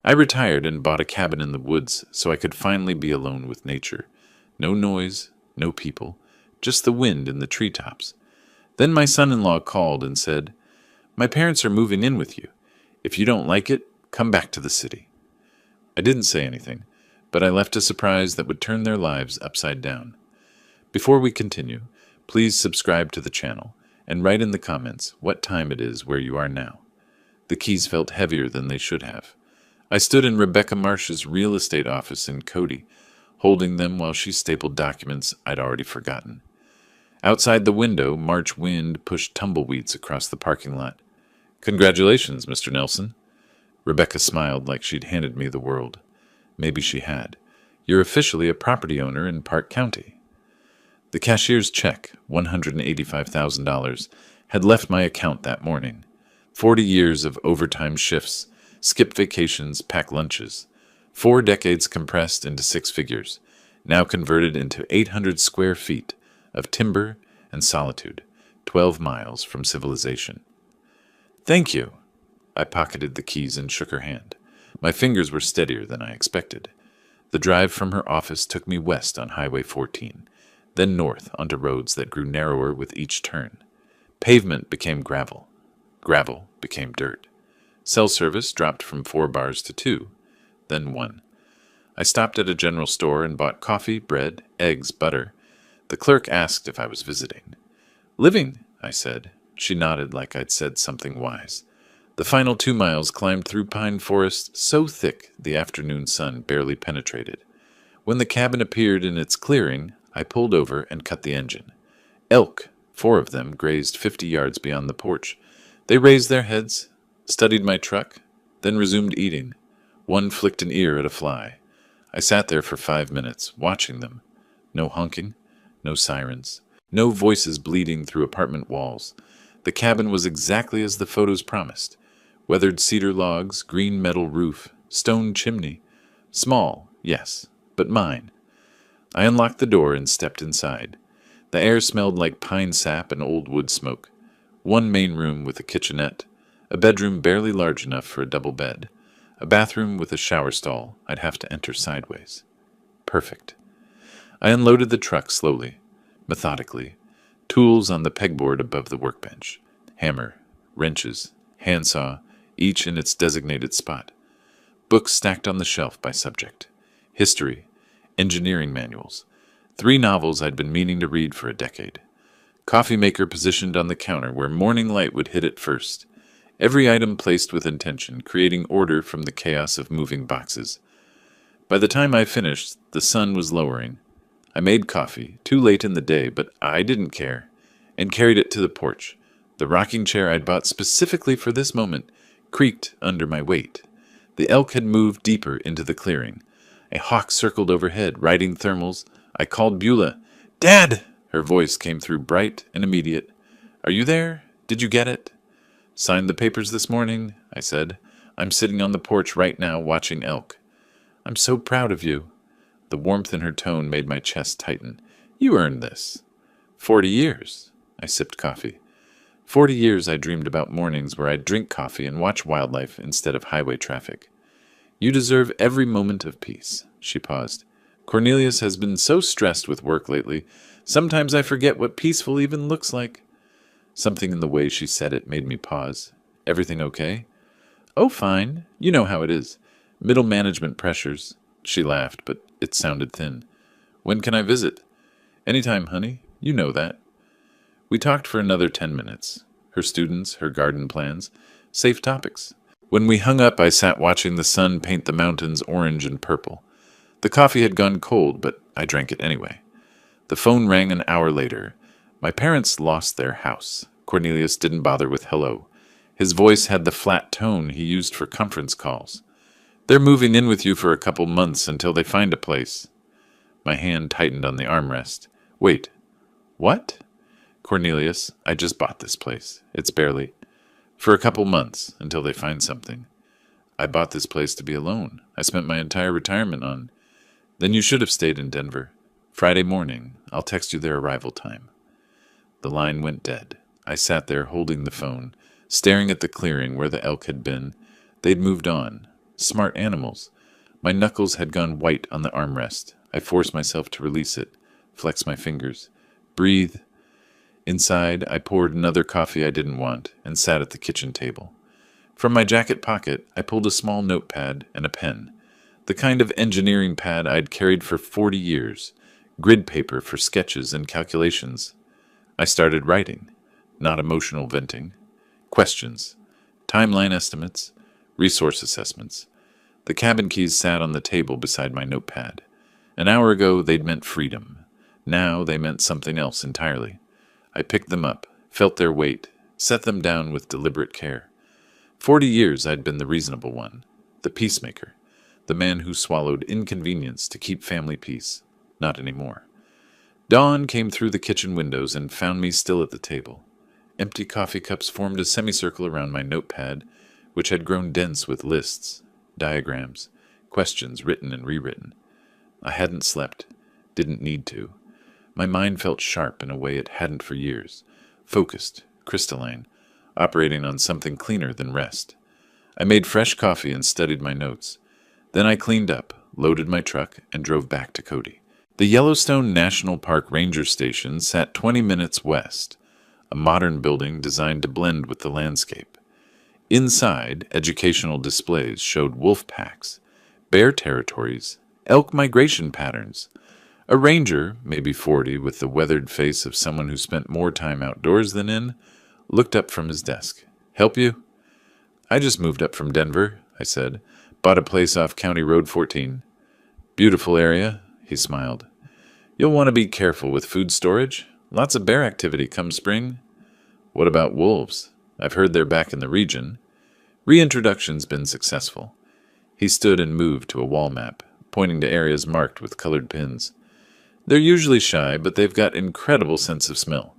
I retired and bought a cabin in the woods so I could finally be alone with nature. No noise, no people, just the wind in the treetops. Then my son-in-law called and said, "My parents are moving in with you. If you don't like it, come back to the city." I didn't say anything, but I left a surprise that would turn their lives upside down. Before we continue, please subscribe to the channel and write in the comments what time it is where you are now. The keys felt heavier than they should have. I stood in Rebecca Marsh's real estate office in Cody, holding them while she stapled documents I'd already forgotten. Outside the window, March wind pushed tumbleweeds across the parking lot. "Congratulations, Mr. Nelson." Rebecca smiled like she'd handed me the world. Maybe she had. "You're officially a property owner in Park County." The cashier's check, $185,000, had left my account that morning. 40 years of overtime shifts, skip vacations, pack lunches. 4 decades compressed into 6 figures, now converted into 800 square feet of timber and solitude, 12 miles from civilization. "Thank you." I pocketed the keys and shook her hand. My fingers were steadier than I expected. The drive from her office took me west on Highway 14, then north onto roads that grew narrower with each turn. Pavement became gravel. Gravel became dirt. Cell service dropped from 4 bars to 2, then 1. I stopped at a general store and bought coffee, bread, eggs, butter. The clerk asked if I was visiting. "Living," I said. She nodded like I'd said something wise. The final 2 miles climbed through pine forest so thick the afternoon sun barely penetrated. When the cabin appeared in its clearing, I pulled over and cut the engine. Elk, 4 of them, grazed 50 yards beyond the porch. They raised their heads, studied my truck, then resumed eating. One flicked an ear at a fly. I sat there for 5 minutes, watching them. No honking, no sirens, no voices bleeding through apartment walls. The cabin was exactly as the photos promised. Weathered cedar logs, green metal roof, stone chimney. Small, yes, but mine. I unlocked the door and stepped inside. The air smelled like pine sap and old wood smoke. 1 main room with a kitchenette, a bedroom barely large enough for a double bed, a bathroom with a shower stall I'd have to enter sideways. Perfect. I unloaded the truck slowly, methodically, tools on the pegboard above the workbench, hammer, wrenches, handsaw, each in its designated spot. Books stacked on the shelf by subject. History, engineering manuals. 3 novels I'd been meaning to read for a decade. Coffee maker positioned on the counter where morning light would hit it first. Every item placed with intention, creating order from the chaos of moving boxes. By the time I finished, the sun was lowering. I made coffee, too late in the day, but I didn't care, and carried it to the porch. The rocking chair I'd bought specifically for this moment creaked under my weight. The elk had moved deeper into the clearing. A hawk circled overhead, riding thermals. I called Beulah. "Dad!" Her voice came through bright and immediate. "Are you there? Did you get it?" "Signed the papers this morning," I said. "I'm sitting on the porch right now watching elk." "I'm so proud of you." The warmth in her tone made my chest tighten. "You earned this." 40 years. I sipped coffee. 40 years I dreamed about mornings where I'd drink coffee and watch wildlife instead of highway traffic. "You deserve every moment of peace." She paused. "Cornelius has been so stressed with work lately. Sometimes I forget what peaceful even looks like." Something in the way she said it made me pause. "Everything okay?" "Oh, fine. You know how it is. Middle management pressures." She laughed, but it sounded thin. "When can I visit?" "Anytime, honey. You know that." We talked for another 10 minutes. Her students, her garden plans, safe topics. When we hung up, I sat watching the sun paint the mountains orange and purple. The coffee had gone cold, but I drank it anyway. The phone rang an hour later. My parents lost their house. Cornelius didn't bother with hello. His voice had the flat tone he used for conference calls. "They're moving in with you for a couple months until they find a place." My hand tightened on the armrest. "Wait. What?" "Cornelius, I just bought this place. It's barely... For a couple months, until they find something. I bought this place to be alone. I spent my entire retirement on... Then you should have stayed in Denver. Friday morning. I'll text you their arrival time." The line went dead. I sat there holding the phone, staring at the clearing where the elk had been. They'd moved on. Smart animals. My knuckles had gone white on the armrest. I forced myself to release it, flex my fingers. Breathe. Inside, I poured another coffee I didn't want and sat at the kitchen table. From my jacket pocket, I pulled a small notepad and a pen, the kind of engineering pad I'd carried for 40 years, grid paper for sketches and calculations. I started writing, not emotional venting. Questions, timeline estimates, resource assessments. The cabin keys sat on the table beside my notepad. An hour ago, they'd meant freedom. Now they meant something else entirely. I picked them up, felt their weight, set them down with deliberate care. 40 years I'd been the reasonable one, the peacemaker, the man who swallowed inconvenience to keep family peace. Not anymore. Dawn came through the kitchen windows and found me still at the table. Empty coffee cups formed a semicircle around my notepad, which had grown dense with lists, diagrams, questions written and rewritten. I hadn't slept, didn't need to. My mind felt sharp in a way it hadn't for years, focused, crystalline, operating on something cleaner than rest. I made fresh coffee and studied my notes. Then I cleaned up, loaded my truck, and drove back to Cody. The Yellowstone National Park Ranger Station sat 20 minutes west, a modern building designed to blend with the landscape. Inside, educational displays showed wolf packs, bear territories, elk migration patterns. A ranger, maybe 40, with the weathered face of someone who spent more time outdoors than in, looked up from his desk. "Help you?" "I just moved up from Denver," I said. "Bought a place off County Road 14. "Beautiful area," he smiled. "You'll want to be careful with food storage. Lots of bear activity come spring." "What about wolves? I've heard they're back in the region." "Reintroduction's been successful." He stood and moved to a wall map, pointing to areas marked with colored pins. "They're usually shy, but they've got incredible sense of smell.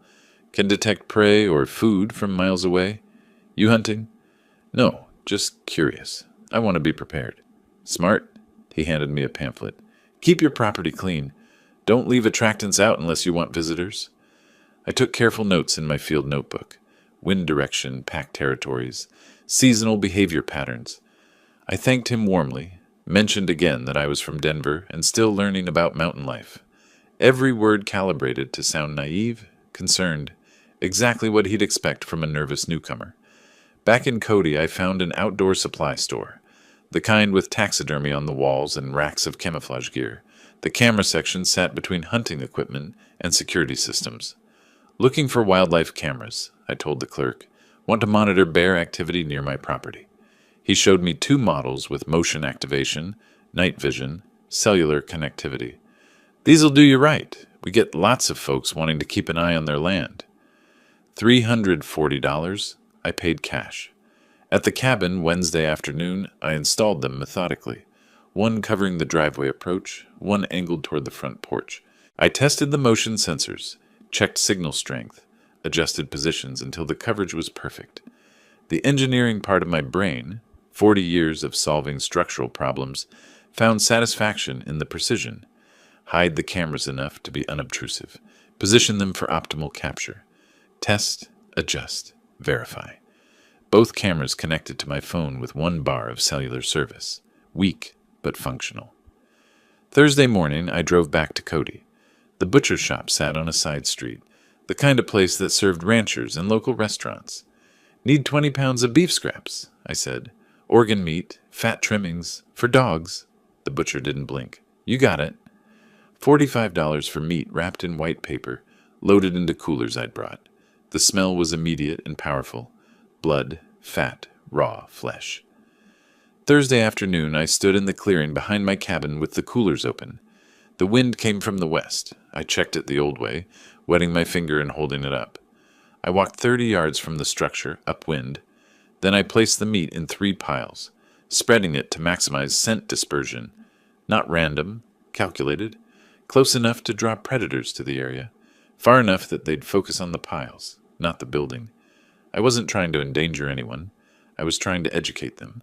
Can detect prey or food from miles away. You hunting?" "No, just curious. I want to be prepared." "Smart." He handed me a pamphlet. "Keep your property clean. Don't leave attractants out unless you want visitors." I took careful notes in my field notebook. Wind direction, pack territories, seasonal behavior patterns. I thanked him warmly, mentioned again that I was from Denver and still learning about mountain life. Every word calibrated to sound naive, concerned, exactly what he'd expect from a nervous newcomer. Back in Cody, I found an outdoor supply store, the kind with taxidermy on the walls and racks of camouflage gear. The camera section sat between hunting equipment and security systems. "Looking for wildlife cameras," I told the clerk. "Want to monitor bear activity near my property." He showed me 2 models with motion activation, night vision, cellular connectivity. "These'll do you right. We get lots of folks wanting to keep an eye on their land." $340. I paid cash. At the cabin Wednesday afternoon, I installed them methodically, one covering the driveway approach, one angled toward the front porch. I tested the motion sensors, checked signal strength, adjusted positions until the coverage was perfect. The engineering part of my brain, 40 years of solving structural problems, found satisfaction in the precision. Hide the cameras enough to be unobtrusive. Position them for optimal capture. Test, adjust, verify. Both cameras connected to my phone with 1 bar of cellular service. Weak, but functional. Thursday morning, I drove back to Cody. The butcher shop sat on a side street, the kind of place that served ranchers and local restaurants. "Need 20 pounds of beef scraps," I said. "Organ meat, fat trimmings, for dogs." The butcher didn't blink. "You got it." $45 for meat wrapped in white paper, loaded into coolers I'd brought. The smell was immediate and powerful. Blood, fat, raw flesh. Thursday afternoon, I stood in the clearing behind my cabin with the coolers open. The wind came from the west. I checked it the old way, wetting my finger and holding it up. I walked 30 yards from the structure, upwind. Then I placed the meat in 3 piles, spreading it to maximize scent dispersion. Not random, calculated, close enough to draw predators to the area, far enough that they'd focus on the piles, not the building. I wasn't trying to endanger anyone. I was trying to educate them.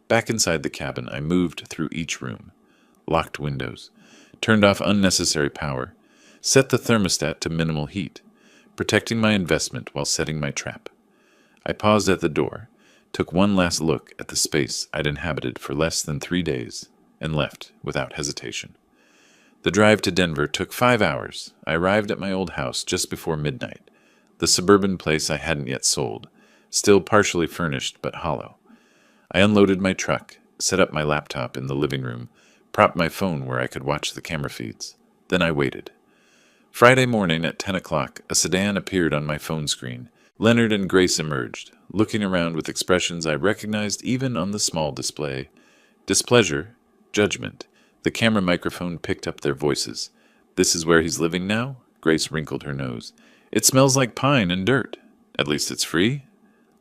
Back inside the cabin, I moved through each room, locked windows, turned off unnecessary power, set the thermostat to minimal heat, protecting my investment while setting my trap. I paused at the door, took one last look at the space I'd inhabited for less than 3 days, and left without hesitation. The drive to Denver took 5 hours. I arrived at my old house just before midnight, the suburban place I hadn't yet sold, still partially furnished but hollow. I unloaded my truck, set up my laptop in the living room, propped my phone where I could watch the camera feeds. Then I waited. Friday morning at 10 o'clock, a sedan appeared on my phone screen. Leonard and Grace emerged, looking around with expressions I recognized even on the small display. Displeasure, judgment. The camera microphone picked up their voices. "This is where he's living now?" Grace wrinkled her nose. "It smells like pine and dirt. At least it's free?"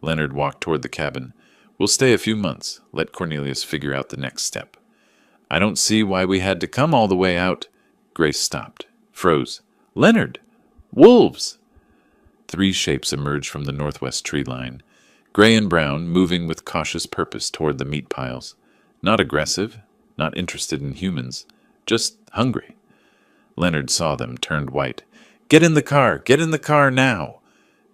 Leonard walked toward the cabin. "We'll stay a few months. Let Cornelius figure out the next step." "I don't see why we had to come all the way out." Grace stopped, froze. "Leonard! Wolves!" 3 shapes emerged from the northwest tree line, gray and brown, moving with cautious purpose toward the meat piles. Not aggressive, not interested in humans, just hungry. Leonard saw them, turned white. "Get in the car! Get in the car now!"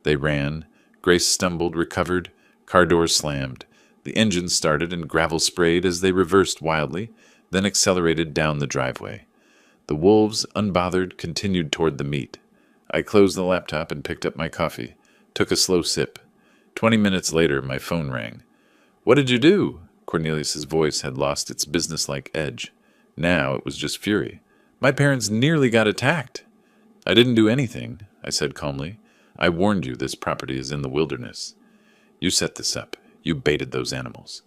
They ran. Grace stumbled, recovered. Car doors slammed. The engine started and gravel sprayed as they reversed wildly, then accelerated down the driveway. The wolves, unbothered, continued toward the meat. I closed the laptop and picked up my coffee, took a slow sip. 20 minutes later, my phone rang. "What did you do?" Cornelius's voice had lost its businesslike edge. Now it was just fury. "My parents nearly got attacked." "I didn't do anything," I said calmly. "I warned you this property is in the wilderness. You set this up. You baited those animals."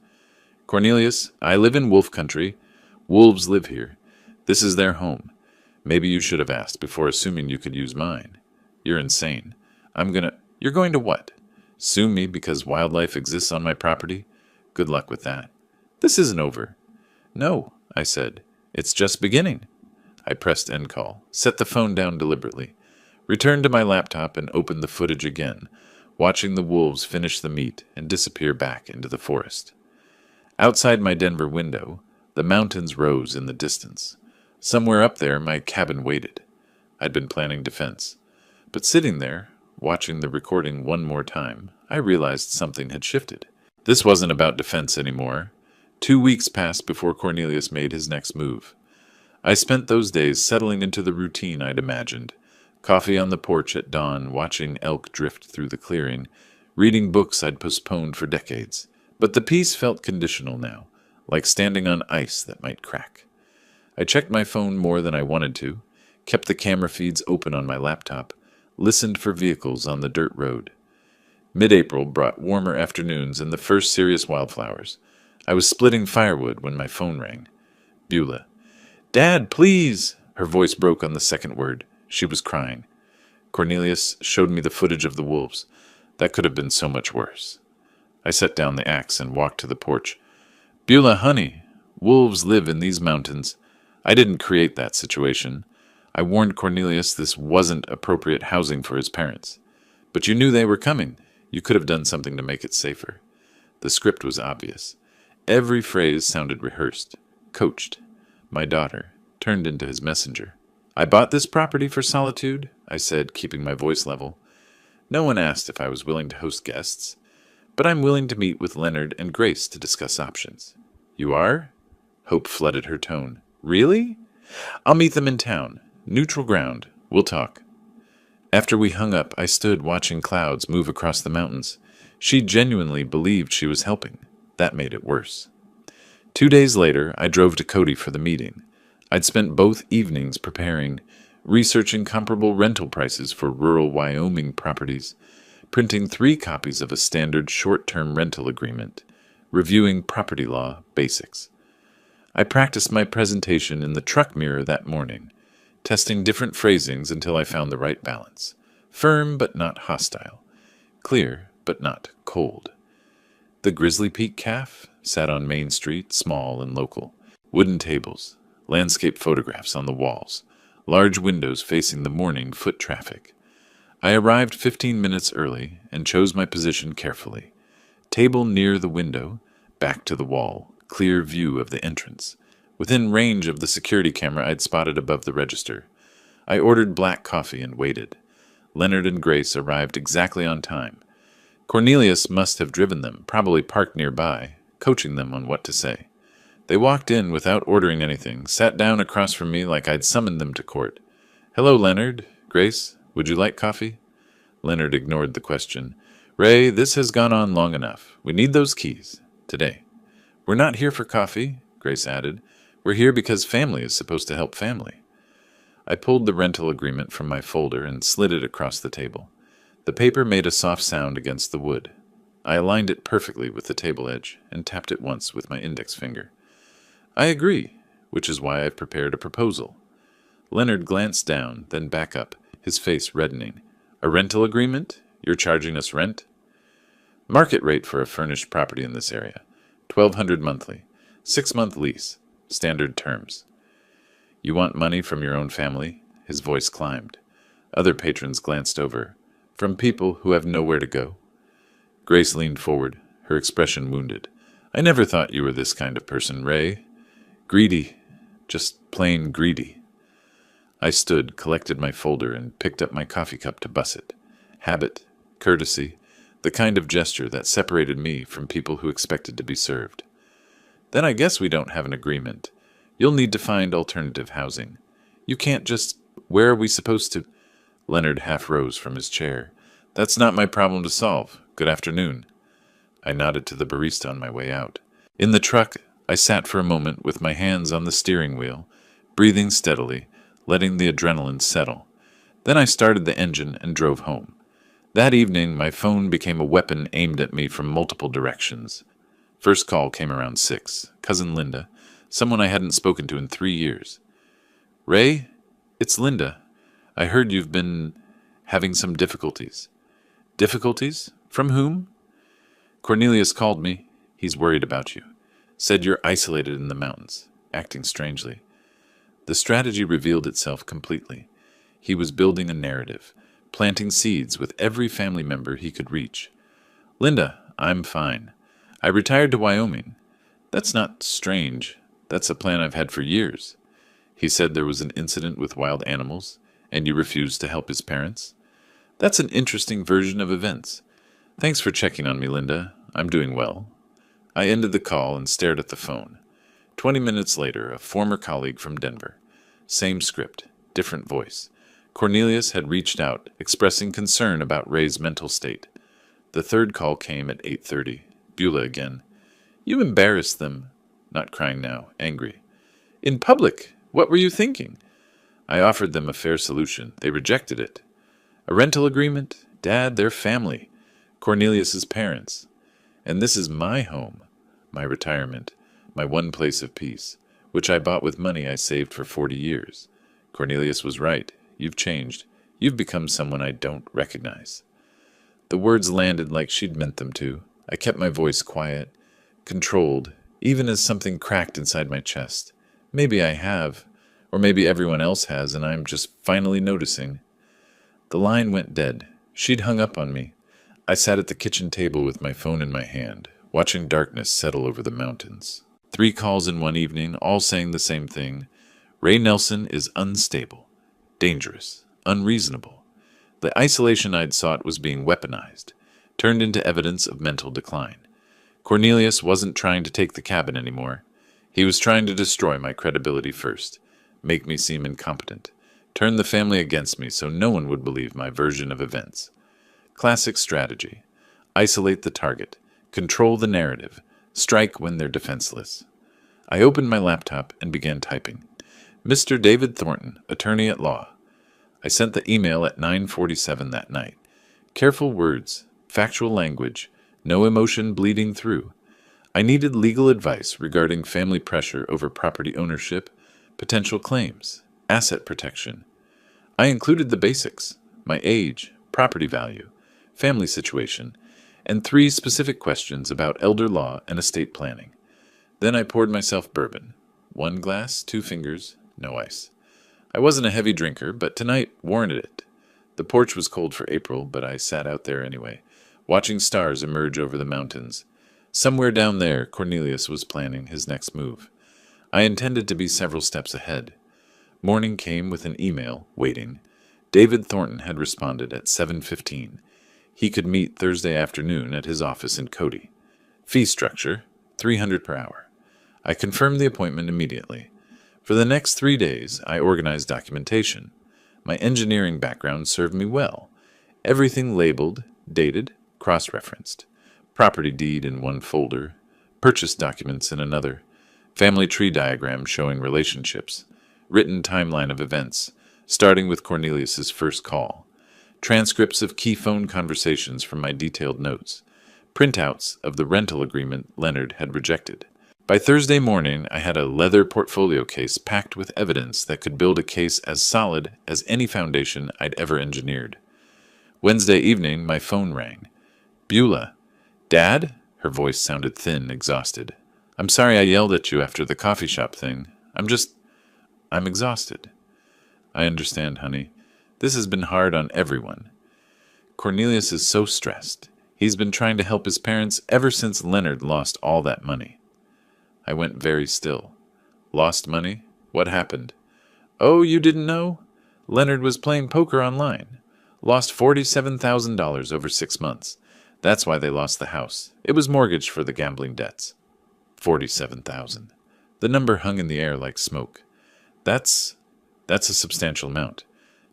"Cornelius, I live in wolf country. Wolves live here. This is their home. Maybe you should have asked before assuming you could use mine. You're insane. You're going to what? Sue me because wildlife exists on my property? Good luck with that. This isn't over." "No," I said. "It's just beginning." I pressed end call, set the phone down deliberately, returned to my laptop and opened the footage again, watching the wolves finish the meat and disappear back into the forest. Outside my Denver window, the mountains rose in the distance. Somewhere up there, my cabin waited. I'd been planning defense. But sitting there, watching the recording one more time, I realized something had shifted. This wasn't about defense anymore. 2 weeks passed before Cornelius made his next move. I spent those days settling into the routine I'd imagined. Coffee on the porch at dawn, watching elk drift through the clearing, reading books I'd postponed for decades. But the peace felt conditional now, like standing on ice that might crack. I checked my phone more than I wanted to, kept the camera feeds open on my laptop, listened for vehicles on the dirt road. Mid-April brought warmer afternoons and the first serious wildflowers. I was splitting firewood when my phone rang. Beulah. "Dad, please!" Her voice broke on the second word. She was crying. Cornelius showed me the footage of the wolves. That could have been so much worse. I set down the axe and walked to the porch. "Beulah, honey, wolves live in these mountains. I didn't create that situation. I warned Cornelius this wasn't appropriate housing for his parents. But you knew they were coming. You could have done something to make it safer." The script was obvious. Every phrase sounded rehearsed, coached. My daughter turned into his messenger. "I bought this property for solitude," I said, keeping my voice level. "No one asked if I was willing to host guests, but I'm willing to meet with Leonard and Grace to discuss options." "You are?" Hope flooded her tone. "Really?" "I'll meet them in town. Neutral ground. We'll talk." After we hung up, I stood watching clouds move across the mountains. She genuinely believed she was helping. That made it worse. 2 days later, I drove to Cody for the meeting. I'd spent both evenings preparing, researching comparable rental prices for rural Wyoming properties, printing 3 copies of a standard short-term rental agreement, reviewing property law basics. I practiced my presentation in the truck mirror that morning, testing different phrasings until I found the right balance. Firm but not hostile. Clear but not cold. The Grizzly Peak Calf sat on Main Street, small and local. Wooden tables, landscape photographs on the walls, large windows facing the morning foot traffic. I arrived 15 minutes early and chose my position carefully. Table near the window, back to the wall, clear view of the entrance. Within range of the security camera I'd spotted above the register. I ordered black coffee and waited. Leonard and Grace arrived exactly on time. Cornelius must have driven them, probably parked nearby, coaching them on what to say. They walked in without ordering anything, sat down across from me like I'd summoned them to court. "Hello, Leonard. Grace, would you like coffee?" Leonard ignored the question. "Ray, this has gone on long enough. We need those keys. Today." "We're not here for coffee," Grace added. "We're here because family is supposed to help family." I pulled the rental agreement from my folder and slid it across the table. The paper made a soft sound against the wood. I aligned it perfectly with the table edge and tapped it once with my index finger. "I agree, which is why I've prepared a proposal." Leonard glanced down, then back up, his face reddening. "A rental agreement? You're charging us rent?" "Market rate for a furnished property in this area. $1,200 monthly. 6-month lease. Standard terms." "You want money from your own family?" His voice climbed. Other patrons glanced over. "From people who have nowhere to go?" Grace leaned forward, her expression wounded. "I never thought you were this kind of person, Ray. Greedy. Just plain greedy." I stood, collected my folder, and picked up my coffee cup to buss it. Habit, courtesy, the kind of gesture that separated me from people who expected to be served. "Then I guess we don't have an agreement. You'll need to find alternative housing. You can't just... Where are we supposed to..." Leonard half rose from his chair. "That's not my problem to solve. Good afternoon." I nodded to the barista on my way out. In the truck, I sat for a moment with my hands on the steering wheel, breathing steadily, letting the adrenaline settle. Then I started the engine and drove home. That evening, my phone became a weapon aimed at me from multiple directions. First call came around 6. Cousin Linda, someone I hadn't spoken to in 3 years. "Ray, it's Linda. I heard you've been having some difficulties." "Difficulties? From whom?" "Cornelius called me. He's worried about you. Said you're isolated in the mountains, acting strangely." The strategy revealed itself completely. He was building a narrative, planting seeds with every family member he could reach. "Linda, I'm fine. I retired to Wyoming." "That's not strange. That's a plan I've had for years." "He said there was an incident with wild animals, and you refused to help his parents." "That's an interesting version of events. Thanks for checking on me, Linda. I'm doing well." I ended the call and stared at the phone. 20 minutes later, a former colleague from Denver. Same script, different voice. Cornelius had reached out, expressing concern about Ray's mental state. The third call came at 8:30. Beulah again. "You embarrassed them." Not crying now, angry. "In public. What were you thinking?" I offered them a fair solution. They rejected it. "A rental agreement? Dad, they're family. Cornelius's parents. And this is my home, my retirement, my one place of peace, which I bought with money I saved for 40 years. Cornelius was right. You've changed. You've become someone I don't recognize." The words landed like she'd meant them to. I kept my voice quiet, controlled, even as something cracked inside my chest. Maybe I have, or maybe everyone else has, and I'm just finally noticing. The line went dead. She'd hung up on me. I sat at the kitchen table with my phone in my hand, watching darkness settle over the mountains. 3 calls in one evening, all saying the same thing. Ray Nelson is unstable, dangerous, unreasonable. The isolation I'd sought was being weaponized, turned into evidence of mental decline. Cornelius wasn't trying to take the cabin anymore. He was trying to destroy my credibility first, make me seem incompetent, turn the family against me so no one would believe my version of events. Classic strategy. Isolate the target, control the narrative, strike when they're defenseless. I opened my laptop and began typing. "Mr. David Thornton, attorney at law." I sent the email at 9:47 that night. Careful words, factual language, no emotion bleeding through. I needed legal advice regarding family pressure over property ownership, potential claims, asset protection. I included the basics: my age, property value, family situation, and 3 specific questions about elder law and estate planning. Then I poured myself bourbon. 1 glass, 2 fingers, no ice. I wasn't a heavy drinker, but tonight warranted it. The porch was cold for April, but I sat out there anyway, watching stars emerge over the mountains. Somewhere down there, Cornelius was planning his next move. I intended to be several steps ahead. Morning came with an email, waiting. David Thornton had responded at 7:15. He could meet Thursday afternoon at his office in Cody. Fee structure, $300 per hour. I confirmed the appointment immediately. For the next 3 days, I organized documentation. My engineering background served me well. Everything labeled, dated, cross-referenced. Property deed in one folder, purchase documents in another, family tree diagram showing relationships, written timeline of events, starting with Cornelius's first call, transcripts of key phone conversations from my detailed notes, printouts of the rental agreement Leonard had rejected. By Thursday morning, I had a leather portfolio case packed with evidence that could build a case as solid as any foundation I'd ever engineered. Wednesday evening, my phone rang. Beulah. Dad? Her voice sounded thin, exhausted. I'm sorry I yelled at you after the coffee shop thing. I'm exhausted. I understand, honey. This has been hard on everyone. Cornelius is so stressed. He's been trying to help his parents ever since Leonard lost all that money. I went very still. Lost money? What happened? Oh, you didn't know? Leonard was playing poker online. Lost $47,000 over 6 months. That's why they lost the house. It was mortgaged for the gambling debts. 47,000. The number hung in the air like smoke. That's a substantial amount.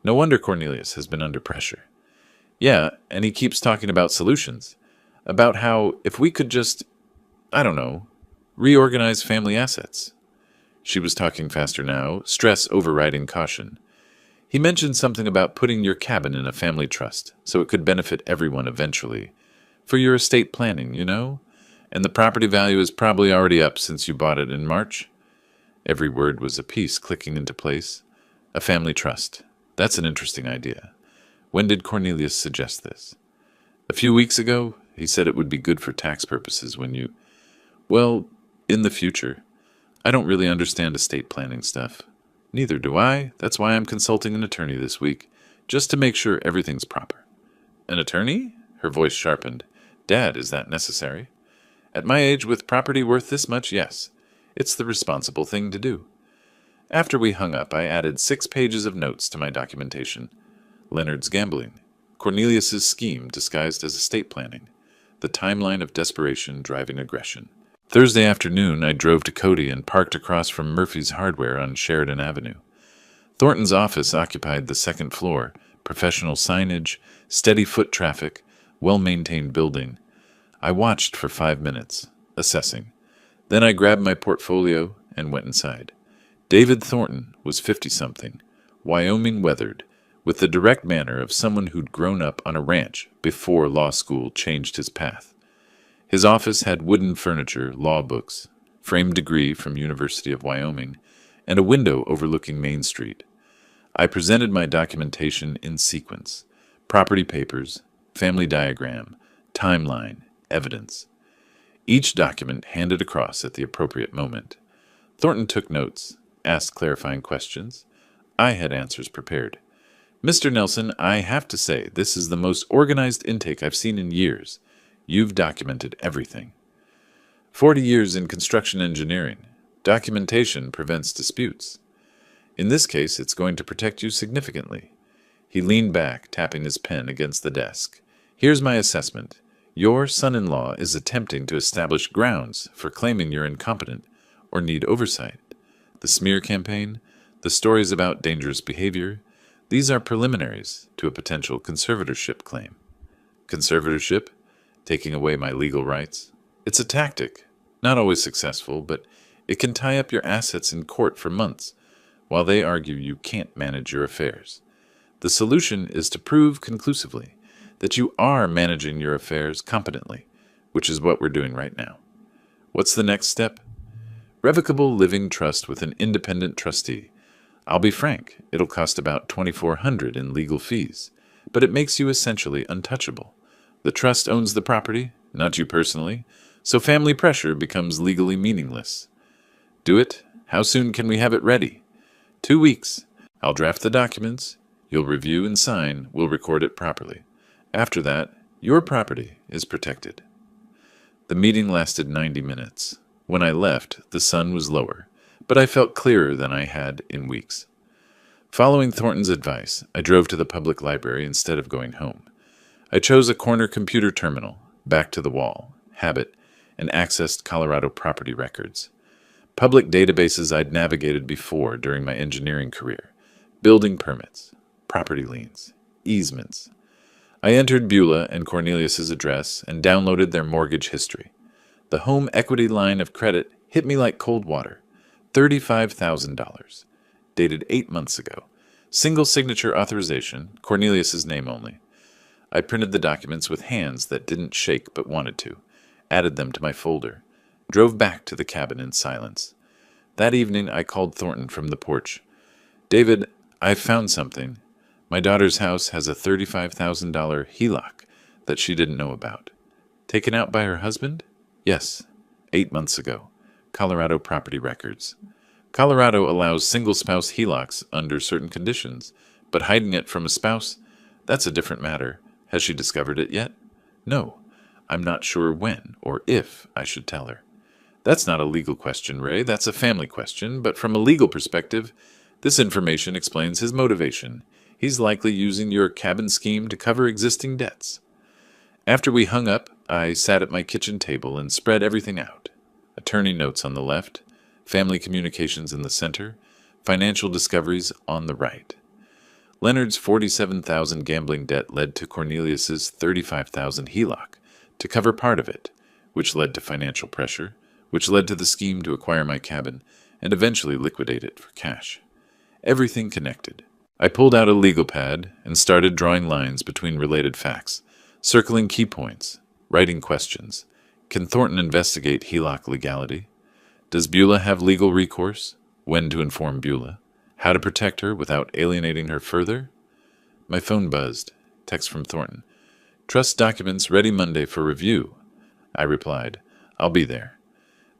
No wonder Cornelius has been under pressure. Yeah, and he keeps talking about solutions. About how if we could just, reorganize family assets. She was talking faster now, stress overriding caution. He mentioned something about putting your cabin in a family trust so it could benefit everyone eventually. For your estate planning, you know? And the property value is probably already up since you bought it in March. Every word was a piece clicking into place. A family trust. That's an interesting idea. When did Cornelius suggest this? A few weeks ago, he said it would be good for tax purposes when you... Well, in the future. I don't really understand estate planning stuff. Neither do I. That's why I'm consulting an attorney this week, just to make sure everything's proper. An attorney? Her voice sharpened. Dad, is that necessary? At my age, with property worth this much, yes. It's the responsible thing to do. After we hung up, I added 6 pages of notes to my documentation. Leonard's gambling. Cornelius's scheme disguised as estate planning. The timeline of desperation driving aggression. Thursday afternoon, I drove to Cody and parked across from Murphy's Hardware on Sheridan Avenue. Thornton's office occupied the 2nd floor, professional signage, steady foot traffic, well-maintained building. I watched for 5 minutes, assessing. Then I grabbed my portfolio and went inside. David Thornton was 50-something, Wyoming weathered, with the direct manner of someone who'd grown up on a ranch before law school changed his path. His office had wooden furniture, law books, framed degree from University of Wyoming, and a window overlooking Main Street. I presented my documentation in sequence: property papers, family diagram, timeline, evidence. Each document handed across at the appropriate moment. Thornton took notes, asked clarifying questions. I had answers prepared. Mr. Nelson, I have to say, this is the most organized intake I've seen in years. You've documented everything. 40 years in construction engineering. Documentation prevents disputes. In this case, it's going to protect you significantly. He leaned back, tapping his pen against the desk. Here's my assessment. Your son-in-law is attempting to establish grounds for claiming you're incompetent or need oversight. The smear campaign, the stories about dangerous behavior, these are preliminaries to a potential conservatorship claim. Conservatorship? Taking away my legal rights? It's a tactic, not always successful, but it can tie up your assets in court for months, while they argue you can't manage your affairs. The solution is to prove conclusively that you are managing your affairs competently, which is what we're doing right now. What's the next step? Revocable living trust with an independent trustee. I'll be frank, it'll cost about $2,400 in legal fees, but it makes you essentially untouchable. The trust owns the property, not you personally, so family pressure becomes legally meaningless. Do it? How soon can we have it ready? 2 weeks. I'll draft the documents. You'll review and sign. We'll record it properly. After that, your property is protected. The meeting lasted 90 minutes. When I left, the sun was lower, but I felt clearer than I had in weeks. Following Thornton's advice, I drove to the public library instead of going home. I chose a corner computer terminal, back to the wall, habit, and accessed Colorado property records. Public databases I'd navigated before during my engineering career. Building permits, property liens, easements. I entered Beulah and Cornelius's address and downloaded their mortgage history. The home equity line of credit hit me like cold water. $35,000. Dated 8 months ago. Single signature authorization, Cornelius's name only. I printed the documents with hands that didn't shake but wanted to, added them to my folder, drove back to the cabin in silence. That evening I called Thornton from the porch. "David, I've found something. My daughter's house has a $35,000 HELOC that she didn't know about. Taken out by her husband? Yes, 8 months ago. Colorado property records. Colorado allows single-spouse HELOCs under certain conditions, but hiding it from a spouse, that's a different matter. Has she discovered it yet? No. I'm not sure when or if I should tell her. That's not a legal question, Ray. That's a family question, but from a legal perspective, this information explains his motivation. He's likely using your cabin scheme to cover existing debts." After we hung up, I sat at my kitchen table and spread everything out. Attorney notes on the left, family communications in the center, financial discoveries on the right. Leonard's $47,000 gambling debt led to Cornelius's $35,000 HELOC to cover part of it, which led to financial pressure, which led to the scheme to acquire my cabin and eventually liquidate it for cash. Everything connected. I pulled out a legal pad and started drawing lines between related facts, circling key points, writing questions. Can Thornton investigate HELOC legality? Does Beulah have legal recourse? When to inform Beulah? How to protect her without alienating her further? My phone buzzed. Text from Thornton. "Trust documents ready Monday for review." I replied, "I'll be there."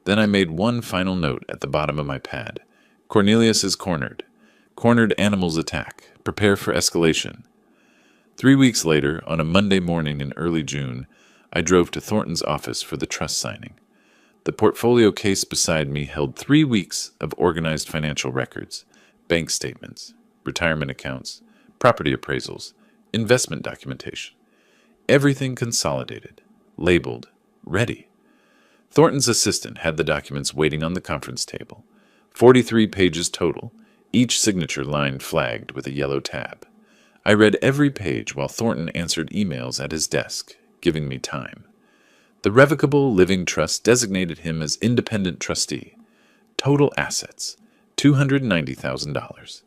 Then I made one final note at the bottom of my pad. Cornelius is cornered. Cornered animals attack. Prepare for escalation. 3 weeks later, on a Monday morning in early June, I drove to Thornton's office for the trust signing. The portfolio case beside me held 3 weeks of organized financial records, bank statements, retirement accounts, property appraisals, investment documentation. Everything consolidated, labeled, ready. Thornton's assistant had the documents waiting on the conference table. 43 pages total, each signature line flagged with a yellow tab. I read every page while Thornton answered emails at his desk, giving me time. The Revocable Living Trust designated him as independent trustee. Total assets, $290,000.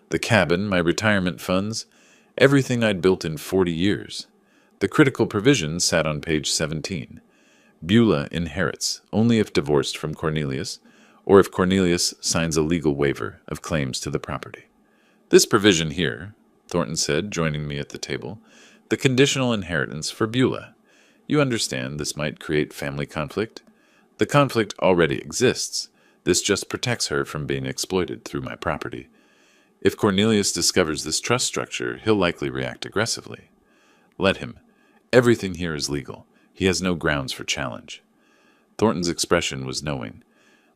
The cabin, my retirement funds, everything I'd built in 40 years. The critical provisions sat on page 17. Beulah inherits only if divorced from Cornelius, or if Cornelius signs a legal waiver of claims to the property. "This provision here," Thornton said, joining me at the table, "the conditional inheritance for Beulah. You understand this might create family conflict? The conflict already exists. This just protects her from being exploited through my property. If Cornelius discovers this trust structure, he'll likely react aggressively. Let him. Everything here is legal. He has no grounds for challenge." Thornton's expression was knowing.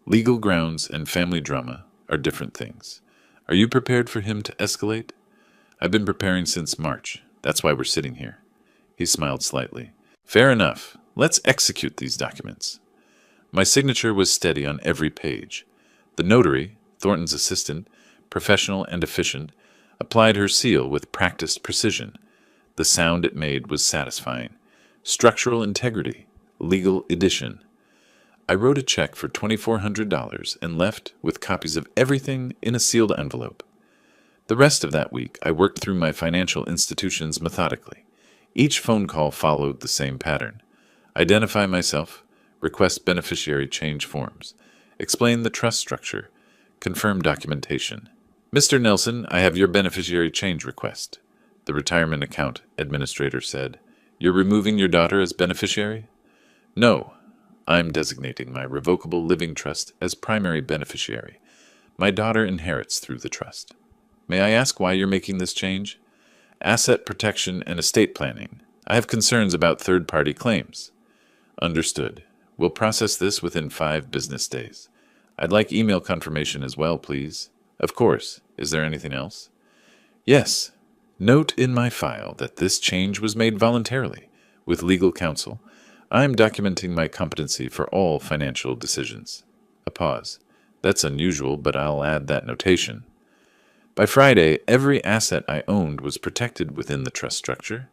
Legal grounds and family drama are different things. Are you prepared for him to escalate? I've been preparing since March. That's why we're sitting here. He smiled slightly. Fair enough. Let's execute these documents. My signature was steady on every page. The notary, Thornton's assistant, professional and efficient, applied her seal with practiced precision. The sound it made was satisfying. Structural integrity. Legal edition. I wrote a check for $2,400 and left with copies of everything in a sealed envelope. The rest of that week, I worked through my financial institutions methodically. Each phone call followed the same pattern. Identify myself, request beneficiary change forms, explain the trust structure, confirm documentation. "Mr. Nelson, I have your beneficiary change request," the retirement account administrator said. "You're removing your daughter as beneficiary?" "No. I'm designating my revocable living trust as primary beneficiary. My daughter inherits through the trust." "May I ask why you're making this change?" "Asset protection and estate planning. I have concerns about third-party claims." "Understood. We'll process this within 5 business days. I'd like email confirmation as well, please." "Of course. Is there anything else?" "Yes. Note in my file that this change was made voluntarily, with legal counsel. I am documenting my competency for all financial decisions. A pause. That's unusual, but I'll add that notation. By Friday, every asset I owned was protected within the trust structure.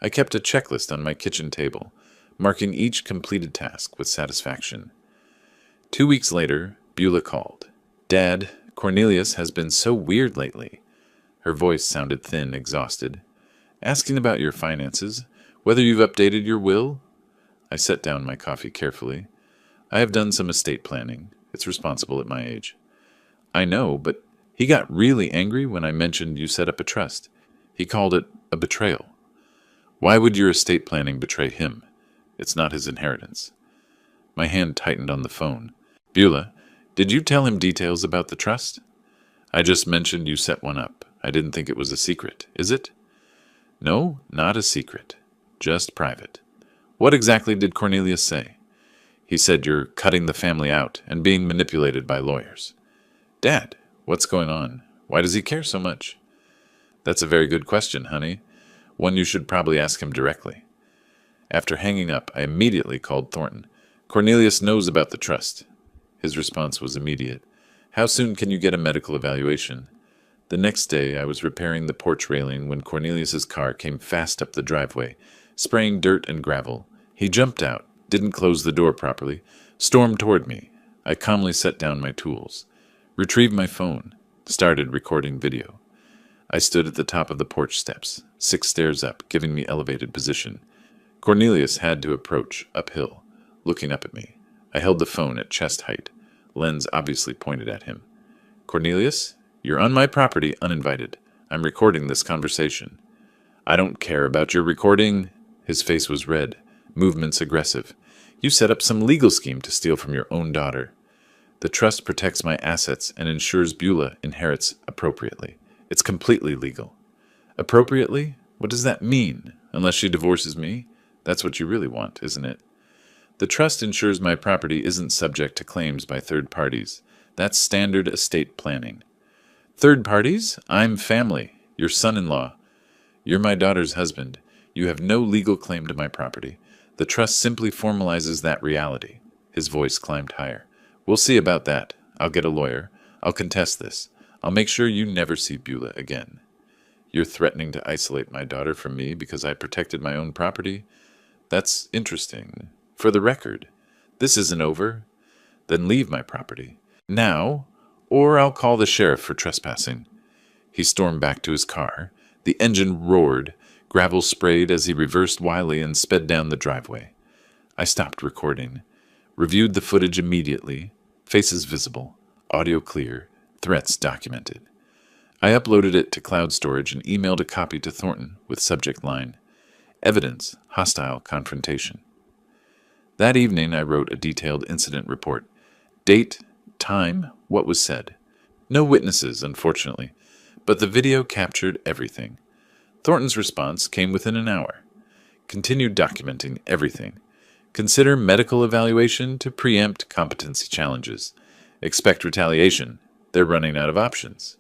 I kept a checklist on my kitchen table, marking each completed task with satisfaction. 2 weeks later, Beulah called. "Dad, Cornelius has been so weird lately." Her voice sounded thin, exhausted. "Asking about your finances, whether you've updated your will?" I set down my coffee carefully. "I have done some estate planning. It's responsible at my age." "I know, but he got really angry when I mentioned you set up a trust. He called it a betrayal." "Why would your estate planning betray him? It's not his inheritance." My hand tightened on the phone. "Beulah, did you tell him details about the trust?" "I just mentioned you set one up. I didn't think it was a secret. Is it?" "No, not a secret. Just private." "What exactly did Cornelius say?" "He said you're cutting the family out and being manipulated by lawyers." "Dad, what's going on? Why does he care so much?" "That's a very good question, honey. One you should probably ask him directly." After hanging up, I immediately called Thornton. "Cornelius knows about the trust." His response was immediate. "How soon can you get a medical evaluation?" The next day, I was repairing the porch railing when Cornelius's car came fast up the driveway, spraying dirt and gravel. He jumped out, didn't close the door properly, stormed toward me. I calmly set down my tools, retrieved my phone, started recording video. I stood at the top of the porch steps, 6 stairs up, giving me elevated position. Cornelius had to approach, uphill, looking up at me. I held the phone at chest height, lens obviously pointed at him. "Cornelius? You're on my property uninvited. I'm recording this conversation." "I don't care about your recording." His face was red, movements aggressive. "You set up some legal scheme to steal from your own daughter." "The trust protects my assets and ensures Beulah inherits appropriately. It's completely legal." "Appropriately? What does that mean? Unless she divorces me? That's what you really want, isn't it?" "The trust ensures my property isn't subject to claims by third parties. That's standard estate planning." "Third parties? I'm family. Your son-in-law. You're my daughter's husband. You have no legal claim to my property. The trust simply formalizes that reality." His voice climbed higher. "We'll see about that. I'll get a lawyer. I'll contest this. I'll make sure you never see Beulah again." "You're threatening to isolate my daughter from me because I protected my own property? That's interesting. For the record, this isn't over. Then leave my property. Now, or I'll call the sheriff for trespassing." He stormed back to his car. The engine roared. Gravel sprayed as he reversed wildly and sped down the driveway. I stopped recording. Reviewed the footage immediately. Faces visible. Audio clear. Threats documented. I uploaded it to cloud storage and emailed a copy to Thornton with subject line, "Evidence, hostile confrontation." That evening I wrote a detailed incident report. Date, time, what was said. No witnesses, unfortunately, but the video captured everything. Thornton's response came within an hour. Continued documenting everything. Consider medical evaluation to preempt competency challenges. Expect retaliation. They're running out of options.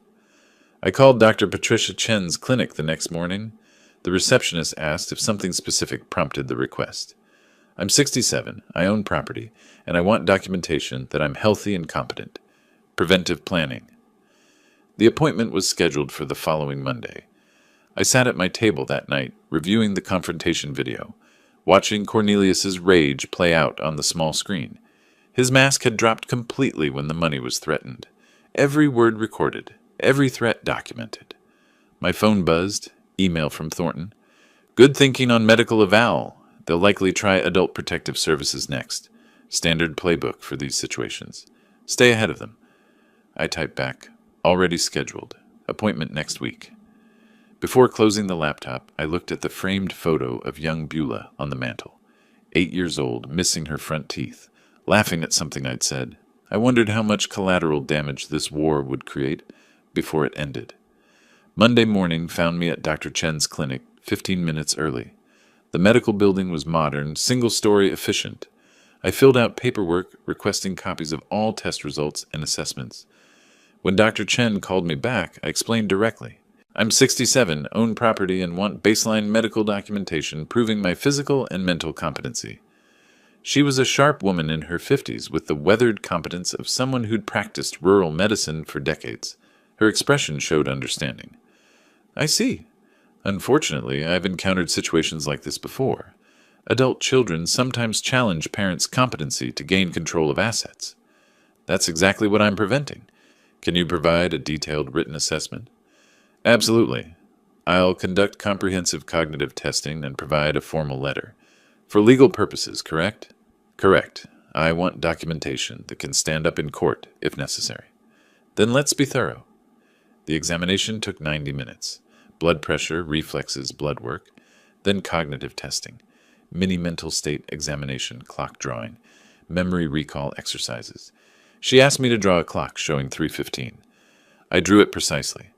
I called Dr. Patricia Chen's clinic the next morning. The receptionist asked if something specific prompted the request. "I'm 67, I own property, and I want documentation that I'm healthy and competent. Preventive planning." The appointment was scheduled for the following Monday. I sat at my table that night, reviewing the confrontation video, watching Cornelius's rage play out on the small screen. His mask had dropped completely when the money was threatened. Every word recorded, every threat documented. My phone buzzed, email from Thornton. "Good thinking on medical eval. They'll likely try Adult Protective Services next. Standard playbook for these situations. Stay ahead of them." I typed back, "Already scheduled. Appointment next week." Before closing the laptop, I looked at the framed photo of young Beulah on the mantel. 8 years old, missing her front teeth, laughing at something I'd said. I wondered how much collateral damage this war would create before it ended. Monday morning found me at Dr. Chen's clinic 15 minutes early. The medical building was modern, single-story, efficient. I filled out paperwork requesting copies of all test results and assessments. When Dr. Chen called me back, I explained directly. I'm 67, own property, and want baseline medical documentation proving my physical and mental competency. She was a sharp woman in her 50s with the weathered competence of someone who'd practiced rural medicine for decades. Her expression showed understanding. I see. Unfortunately, I've encountered situations like this before. Adult children sometimes challenge parents' competency to gain control of assets. That's exactly what I'm preventing. Can you provide a detailed written assessment? Absolutely. I'll conduct comprehensive cognitive testing and provide a formal letter. For legal purposes, correct? Correct. I want documentation that can stand up in court if necessary. Then let's be thorough. The examination took 90 minutes. Blood pressure, reflexes, blood work, then cognitive testing, mini mental state examination, clock drawing, memory recall exercises. She asked me to draw a clock showing 3:15. I drew it precisely.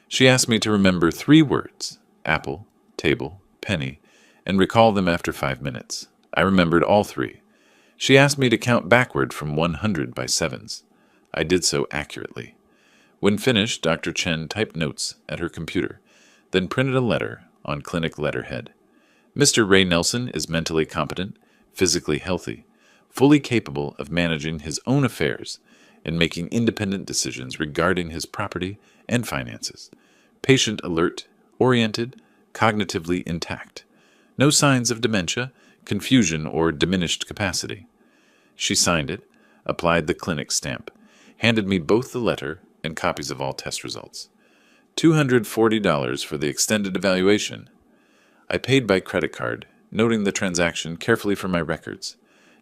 She asked me to remember 3 words, apple, table, penny, and recall them after 5 minutes. I remembered all 3. She asked me to count backward from 100 by sevens. I did so accurately. When finished, Dr. Chen typed notes at her computer, then printed a letter on clinic letterhead. Mr. Ray Nelson is mentally competent, physically healthy, fully capable of managing his own affairs and making independent decisions regarding his property and finances. Patient alert, oriented, cognitively intact. No signs of dementia, confusion, or diminished capacity. She signed it, applied the clinic stamp, handed me both the letter and copies of all test results. $240 for the extended evaluation. I paid by credit card, noting the transaction carefully for my records.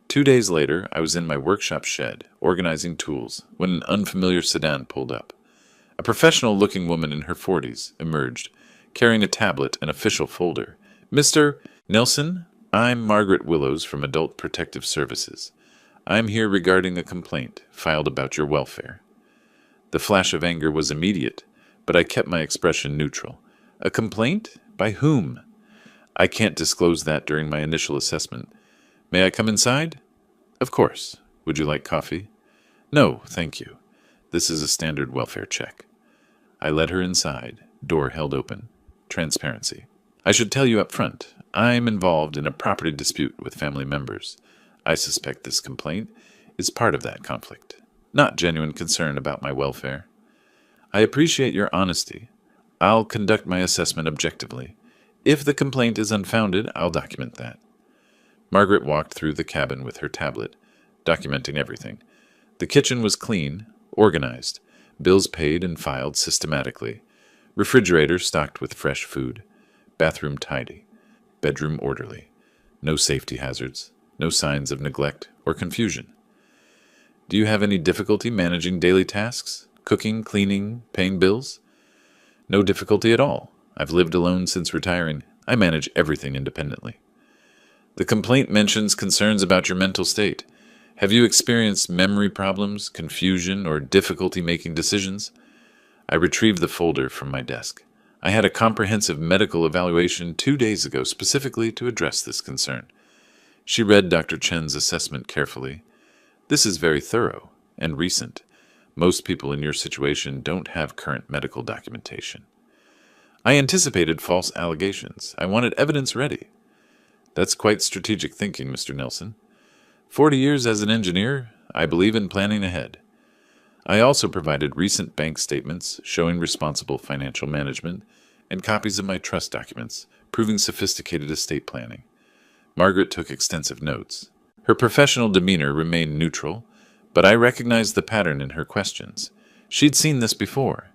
2 days later, I was in my workshop shed, organizing tools, when an unfamiliar sedan pulled up. A professional-looking woman in her 40s emerged, carrying a tablet and official folder. Mr. Nelson, I'm Margaret Willows from Adult Protective Services. I'm here regarding a complaint filed about your welfare. The flash of anger was immediate, but I kept my expression neutral. A complaint? By whom? I can't disclose that during my initial assessment. May I come inside? Of course. Would you like coffee? No, thank you. This is a standard welfare check. I led her inside, door held open. Transparency. I should tell you up front, I'm involved in a property dispute with family members. I suspect this complaint is part of that conflict, not genuine concern about my welfare. I appreciate your honesty. I'll conduct my assessment objectively. If the complaint is unfounded, I'll document that. Margaret walked through the cabin with her tablet, documenting everything. The kitchen was clean, organized, bills paid and filed systematically, refrigerator stocked with fresh food, bathroom tidy, bedroom orderly, no safety hazards, no signs of neglect or confusion. Do you have any difficulty managing daily tasks? Cooking, cleaning, paying bills? No difficulty at all. I've lived alone since retiring. I manage everything independently. The complaint mentions concerns about your mental state. Have you experienced memory problems, confusion, or difficulty making decisions? I retrieved the folder from my desk. I had a comprehensive medical evaluation 2 days ago specifically to address this concern. She read Dr. Chen's assessment carefully. This is very thorough and recent. Most people in your situation don't have current medical documentation. I anticipated false allegations. I wanted evidence ready. That's quite strategic thinking, Mr. Nelson. 40 years as an engineer, I believe in planning ahead. I also provided recent bank statements showing responsible financial management and copies of my trust documents proving sophisticated estate planning. Margaret took extensive notes. Her professional demeanor remained neutral, but I recognized the pattern in her questions. She'd seen this before.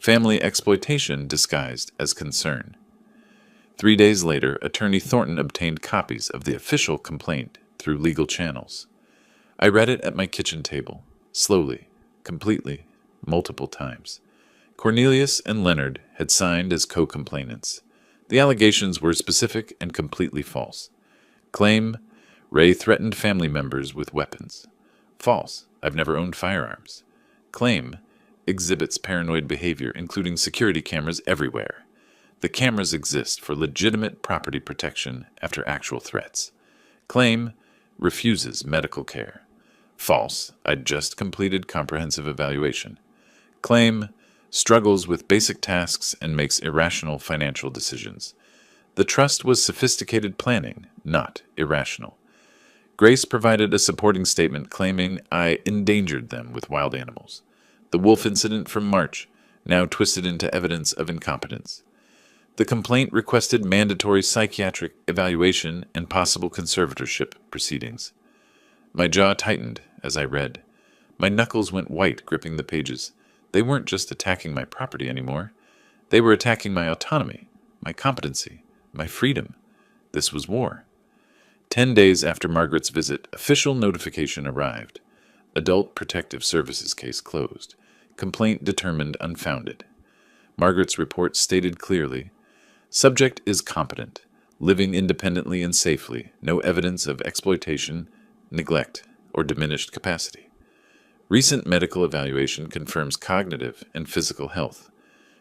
Family exploitation disguised as concern. 3 days later, Attorney Thornton obtained copies of the official complaint through legal channels. I read it at my kitchen table, slowly, completely, multiple times. Cornelius and Leonard had signed as co-complainants. The allegations were specific and completely false. Claim, Ray threatened family members with weapons. False, I've never owned firearms. Claim, exhibits paranoid behavior, including security cameras everywhere. The cameras exist for legitimate property protection after actual threats. Claim, refuses medical care. False, I'd just completed comprehensive evaluation. Claim, struggles with basic tasks, and makes irrational financial decisions. The trust was sophisticated planning, not irrational. Grace provided a supporting statement claiming I endangered them with wild animals. The wolf incident from March, now twisted into evidence of incompetence. The complaint requested mandatory psychiatric evaluation and possible conservatorship proceedings. My jaw tightened as I read. My knuckles went white gripping the pages. They weren't just attacking my property anymore. They were attacking my autonomy, my competency, my freedom. This was war. 10 days after Margaret's visit, official notification arrived. Adult Protective Services case closed. Complaint determined unfounded. Margaret's report stated clearly, subject is competent, living independently and safely, no evidence of exploitation, neglect, or diminished capacity. Recent medical evaluation confirms cognitive and physical health.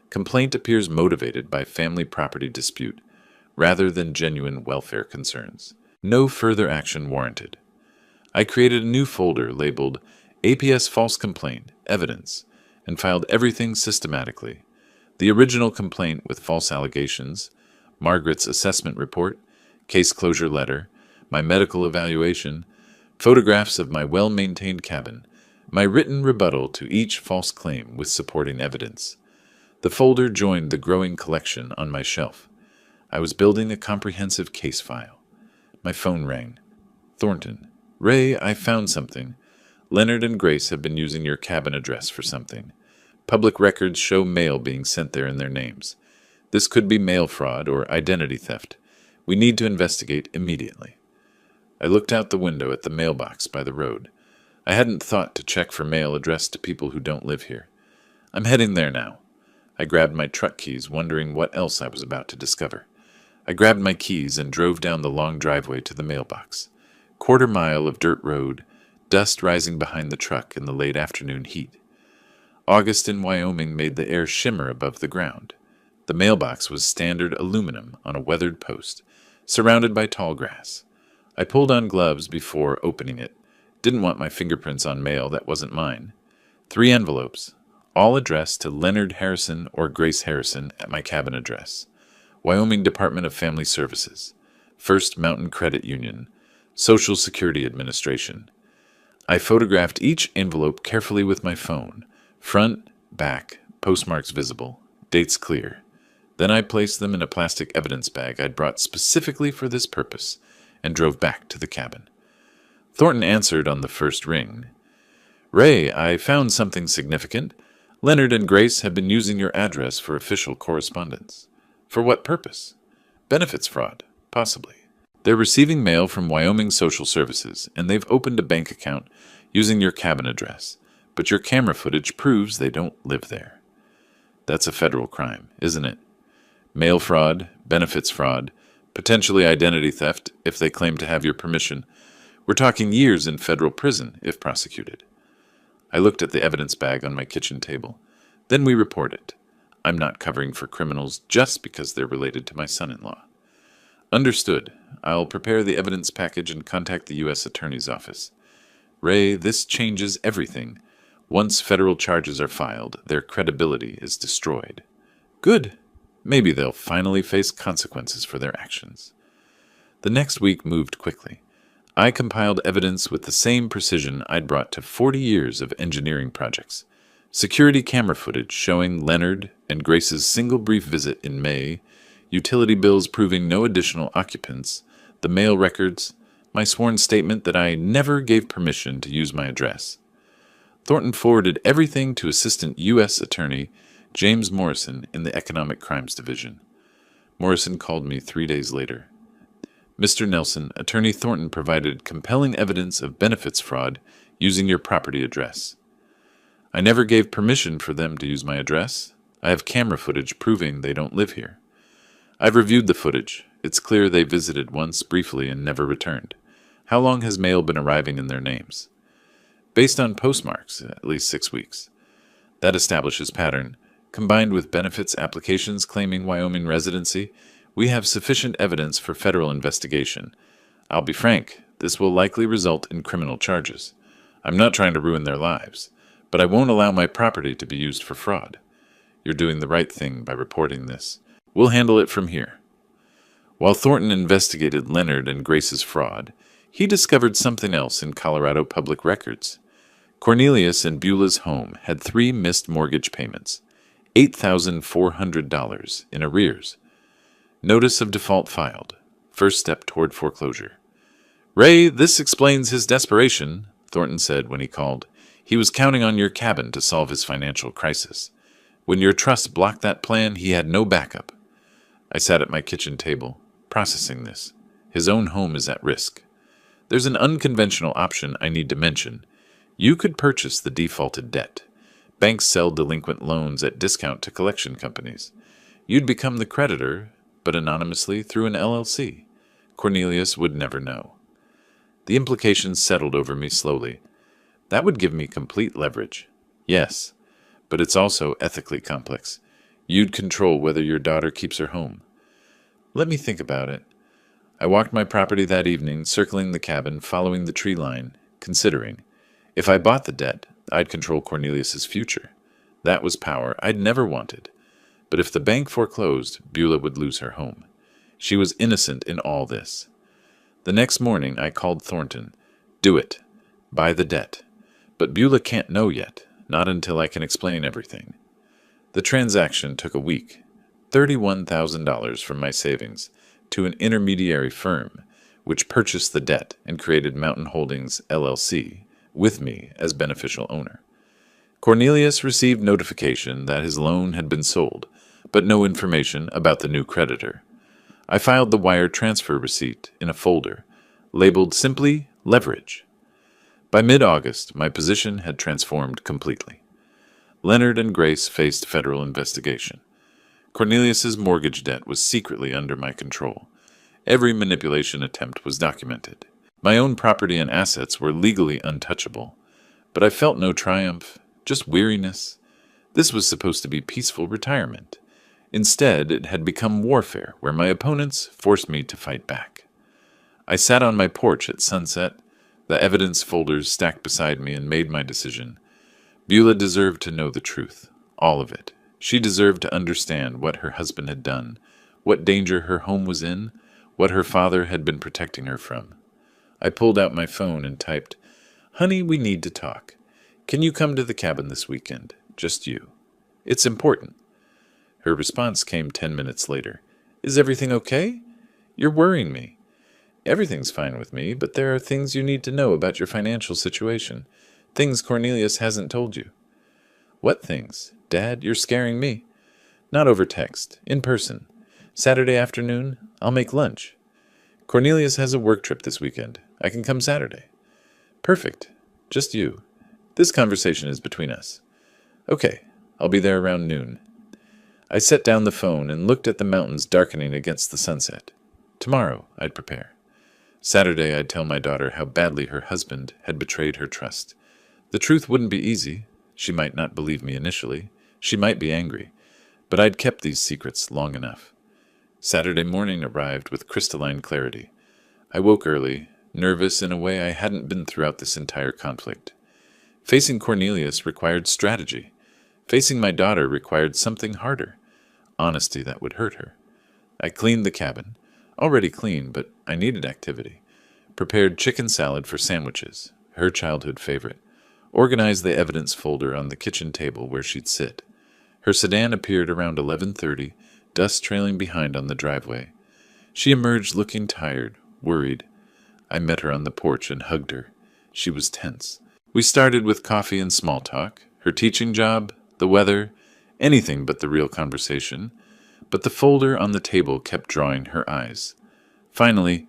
Complaint appears motivated by family property dispute, rather than genuine welfare concerns. No further action warranted. I created a new folder labeled APS False Complaint, Evidence, and filed everything systematically. The original complaint with false allegations, Margaret's assessment report, case closure letter, my medical evaluation, photographs of my well-maintained cabin, my written rebuttal to each false claim with supporting evidence. The folder joined the growing collection on my shelf. I was building a comprehensive case file. My phone rang. Thornton. Ray, I found something. Leonard and Grace have been using your cabin address for something. Public records show mail being sent there in their names. This could be mail fraud or identity theft. We need to investigate immediately. I looked out the window at the mailbox by the road. I hadn't thought to check for mail addressed to people who don't live here. I'm heading there now. I grabbed my truck keys, wondering what else I was about to discover. I grabbed my keys and drove down the long driveway to the mailbox. Quarter-mile of dirt road, dust rising behind the truck in the late afternoon heat. August in Wyoming made the air shimmer above the ground. The mailbox was standard aluminum on a weathered post, surrounded by tall grass. I pulled on gloves before opening it. Didn't want my fingerprints on mail that wasn't mine. 3 envelopes, all addressed to Leonard Harrison or Grace Harrison at my cabin address. Wyoming Department of Family Services, First Mountain Credit Union, Social Security Administration. I photographed each envelope carefully with my phone, front, back, postmarks visible, dates clear. Then I placed them in a plastic evidence bag I'd brought specifically for this purpose and drove back to the cabin. Thornton answered on the first ring. Ray, I found something significant. Leonard and Grace have been using your address for official correspondence. For what purpose? Benefits fraud, possibly. They're receiving mail from Wyoming Social Services, and they've opened a bank account using your cabin address, but your camera footage proves they don't live there. That's a federal crime, isn't it? Mail fraud, benefits fraud, potentially identity theft if they claim to have your permission. We're talking years in federal prison if prosecuted. I looked at the evidence bag on my kitchen table. Then we report it. I'm not covering for criminals just because they're related to my son-in-law. Understood. I'll prepare the evidence package and contact the U.S. Attorney's Office. Ray, this changes everything. Once federal charges are filed, their credibility is destroyed. Good. Maybe they'll finally face consequences for their actions. The next week moved quickly. I compiled evidence with the same precision I'd brought to 40 years of engineering projects. Security camera footage showing Leonard and Grace's single brief visit in May, utility bills proving no additional occupants, the mail records, my sworn statement that I never gave permission to use my address. Thornton forwarded everything to Assistant U.S. Attorney James Morrison in the Economic Crimes Division. Morrison called me 3 days later. Mr. Nelson, Attorney Thornton provided compelling evidence of benefits fraud using your property address. I never gave permission for them to use my address. I have camera footage proving they don't live here. I've reviewed the footage. It's clear they visited once briefly and never returned. How long has mail been arriving in their names? Based on postmarks, at least 6 weeks. That establishes pattern. Combined with benefits applications claiming Wyoming residency, we have sufficient evidence for federal investigation. I'll be frank, this will likely result in criminal charges. I'm not trying to ruin their lives, but I won't allow my property to be used for fraud. You're doing the right thing by reporting this. We'll handle it from here." While Thornton investigated Leonard and Grace's fraud, he discovered something else in Colorado public records. Cornelius and Beulah's home had 3 missed mortgage payments, $8,400 in arrears. Notice of default filed. First step toward foreclosure. "Ray, this explains his desperation," Thornton said when he called. "He was counting on your cabin to solve his financial crisis. When your trust blocked that plan, he had no backup." I sat at my kitchen table, processing this. His own home is at risk. There's an unconventional option I need to mention. You could purchase the defaulted debt. Banks sell delinquent loans at discount to collection companies. You'd become the creditor, but anonymously through an LLC. Cornelius would never know. The implications settled over me slowly. That would give me complete leverage. Yes, but it's also ethically complex. You'd control whether your daughter keeps her home. Let me think about it. I walked my property that evening, circling the cabin, following the tree line, considering. If I bought the debt, I'd control Cornelius's future. That was power I'd never wanted. But if the bank foreclosed, Beulah would lose her home. She was innocent in all this. The next morning, I called Thornton. "Do it. Buy the debt. But Beulah can't know yet, not until I can explain everything." The transaction took a week. $31,000 from my savings to an intermediary firm, which purchased the debt and created Mountain Holdings, LLC, with me as beneficial owner. Cornelius received notification that his loan had been sold, but no information about the new creditor. I filed the wire transfer receipt in a folder, labeled simply Leverage. By mid-August, my position had transformed completely. Leonard and Grace faced federal investigation. Cornelius's mortgage debt was secretly under my control. Every manipulation attempt was documented. My own property and assets were legally untouchable, but I felt no triumph, just weariness. This was supposed to be peaceful retirement. Instead, it had become warfare, where my opponents forced me to fight back. I sat on my porch at sunset, the evidence folders stacked beside me, and made my decision. Beulah deserved to know the truth, all of it. She deserved to understand what her husband had done, what danger her home was in, what her father had been protecting her from. I pulled out my phone and typed, "Honey, we need to talk. Can you come to the cabin this weekend? Just you. It's important." Her response came 10 minutes later. "Is everything okay? You're worrying me." "Everything's fine with me, but there are things you need to know about your financial situation. Things Cornelius hasn't told you." "What things? Dad, you're scaring me." "Not over text. In person. Saturday afternoon, I'll make lunch." "Cornelius has a work trip this weekend. I can come Saturday." "Perfect. Just you. This conversation is between us." "Okay, I'll be there around noon." I set down the phone and looked at the mountains darkening against the sunset. Tomorrow, I'd prepare. Saturday, I'd tell my daughter how badly her husband had betrayed her trust. The truth wouldn't be easy. She might not believe me initially. She might be angry. But I'd kept these secrets long enough. Saturday morning arrived with crystalline clarity. I woke early, nervous in a way I hadn't been throughout this entire conflict. Facing Cornelius required strategy. Facing my daughter required something harder. Honesty that would hurt her. I cleaned the cabin. Already clean, but I needed activity. Prepared chicken salad for sandwiches, her childhood favorite. Organized the evidence folder on the kitchen table where she'd sit. Her sedan appeared around 11:30, dust trailing behind on the driveway. She emerged looking tired, worried. I met her on the porch and hugged her. She was tense. We started with coffee and small talk, her teaching job, the weather, anything but the real conversation. But the folder on the table kept drawing her eyes. Finally,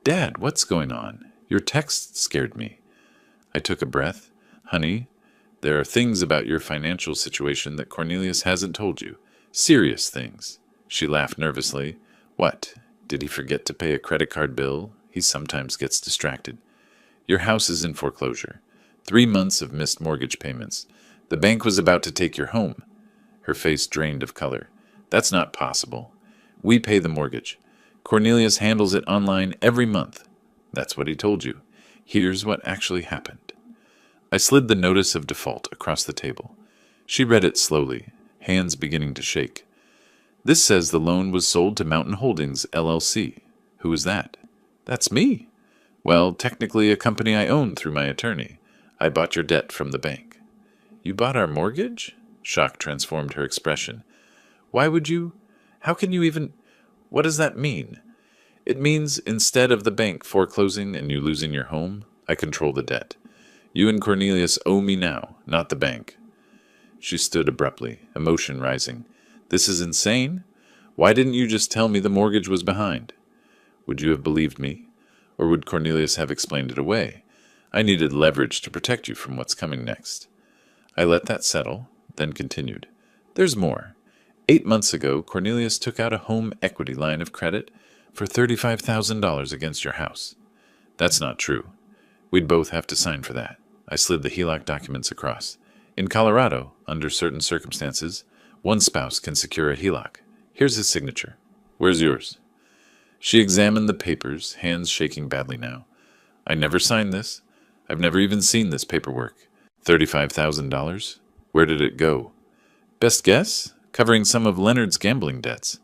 "Dad, what's going on? Your text scared me." I took a breath. "Honey, there are things about your financial situation that Cornelius hasn't told you. Serious things." She laughed nervously. "What? Did he forget to pay a credit card bill? He sometimes gets distracted." "Your house is in foreclosure. 3 months of missed mortgage payments. The bank was about to take your home." Her face drained of color. "That's not possible. We pay the mortgage. Cornelius handles it online every month." "That's what he told you. Here's what actually happened." I slid the notice of default across the table. She read it slowly, hands beginning to shake. This says the loan was sold to Mountain Holdings, LLC. Who is that? That's me. Well, technically a company I own through my attorney. I bought your debt from the bank. You bought our mortgage? Shock transformed her expression. Why would you? How can you even? What does that mean? It means instead of the bank foreclosing and you losing your home, I control the debt. You and Cornelius owe me now, not the bank. She stood abruptly, emotion rising. This is insane. Why didn't you just tell me the mortgage was behind? Would you have believed me? Or would Cornelius have explained it away? I needed leverage to protect you from what's coming next. I let that settle, then continued. There's more. 8 months ago, Cornelius took out a home equity line of credit for $35,000 against your house. That's not true. We'd both have to sign for that. I slid the HELOC documents across. In Colorado, under certain circumstances, one spouse can secure a HELOC. Here's his signature. Where's yours? She examined the papers, hands shaking badly now. I never signed this. I've never even seen this paperwork. $35,000? Where did it go? Best guess? Covering some of Leonard's gambling debts.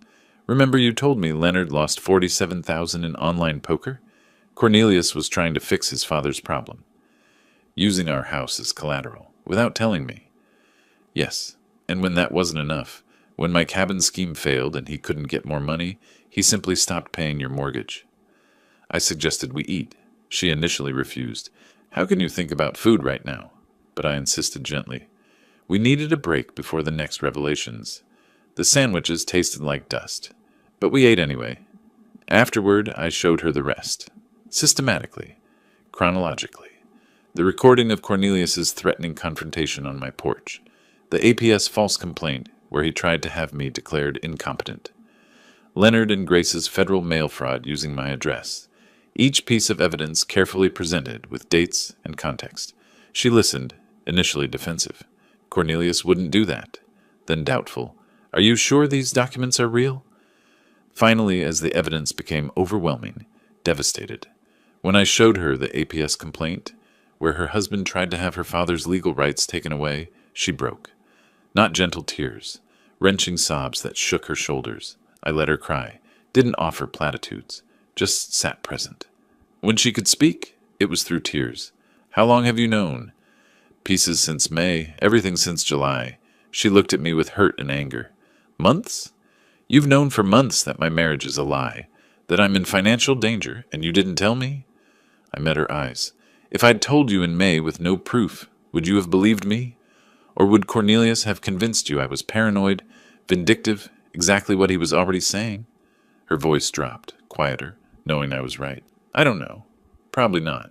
Remember you told me Leonard lost $47,000 in online poker? Cornelius was trying to fix his father's problem. Using our house as collateral, without telling me. Yes, and when that wasn't enough, when my cabin scheme failed and he couldn't get more money, he simply stopped paying your mortgage. I suggested we eat. She initially refused. How can you think about food right now? But I insisted gently. We needed a break before the next revelations. The sandwiches tasted like dust, but we ate anyway. Afterward, I showed her the rest. Systematically. Chronologically. The recording of Cornelius's threatening confrontation on my porch. The APS false complaint where he tried to have me declared incompetent. Leonard and Grace's federal mail fraud using my address. Each piece of evidence carefully presented with dates and context. She listened, initially defensive. Cornelius wouldn't do that. Then doubtful. Are you sure these documents are real? Finally, as the evidence became overwhelming, devastated. When I showed her the APS complaint, where her husband tried to have her father's legal rights taken away, she broke. Not gentle tears, wrenching sobs that shook her shoulders. I let her cry, didn't offer platitudes, just sat present. When she could speak, it was through tears. How long have you known? Pieces since May, everything since July. She looked at me with hurt and anger. Months? You've known for months that my marriage is a lie, that I'm in financial danger, and you didn't tell me? I met her eyes. If I'd told you in May with no proof, would you have believed me? Or would Cornelius have convinced you I was paranoid, vindictive, exactly what he was already saying? Her voice dropped, quieter, knowing I was right. I don't know. Probably not.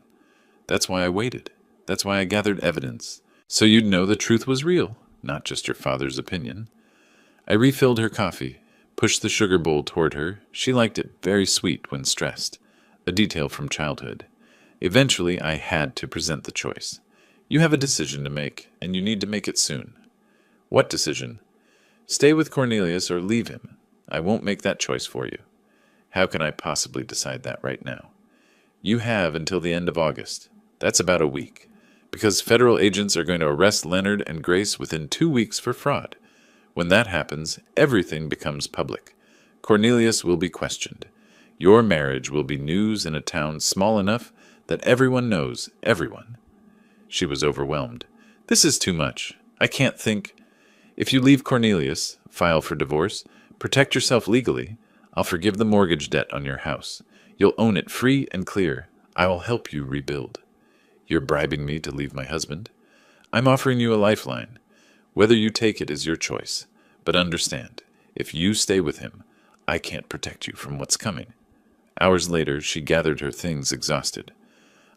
That's why I waited. That's why I gathered evidence. So you'd know the truth was real, not just your father's opinion. I refilled her coffee, pushed the sugar bowl toward her. She liked it very sweet when stressed. A detail from childhood. Eventually, I had to present the choice. You have a decision to make, and you need to make it soon. What decision? Stay with Cornelius or leave him. I won't make that choice for you. How can I possibly decide that right now? You have until the end of August. That's about a week. Because federal agents are going to arrest Leonard and Grace within 2 weeks for fraud. When that happens, everything becomes public. Cornelius will be questioned. Your marriage will be news in a town small enough that everyone knows everyone. She was overwhelmed. This is too much. I can't think. If you leave Cornelius, file for divorce, protect yourself legally, I'll forgive the mortgage debt on your house. You'll own it free and clear. I will help you rebuild. You're bribing me to leave my husband. I'm offering you a lifeline. Whether you take it is your choice. But understand, if you stay with him, I can't protect you from what's coming. Hours later, she gathered her things exhausted.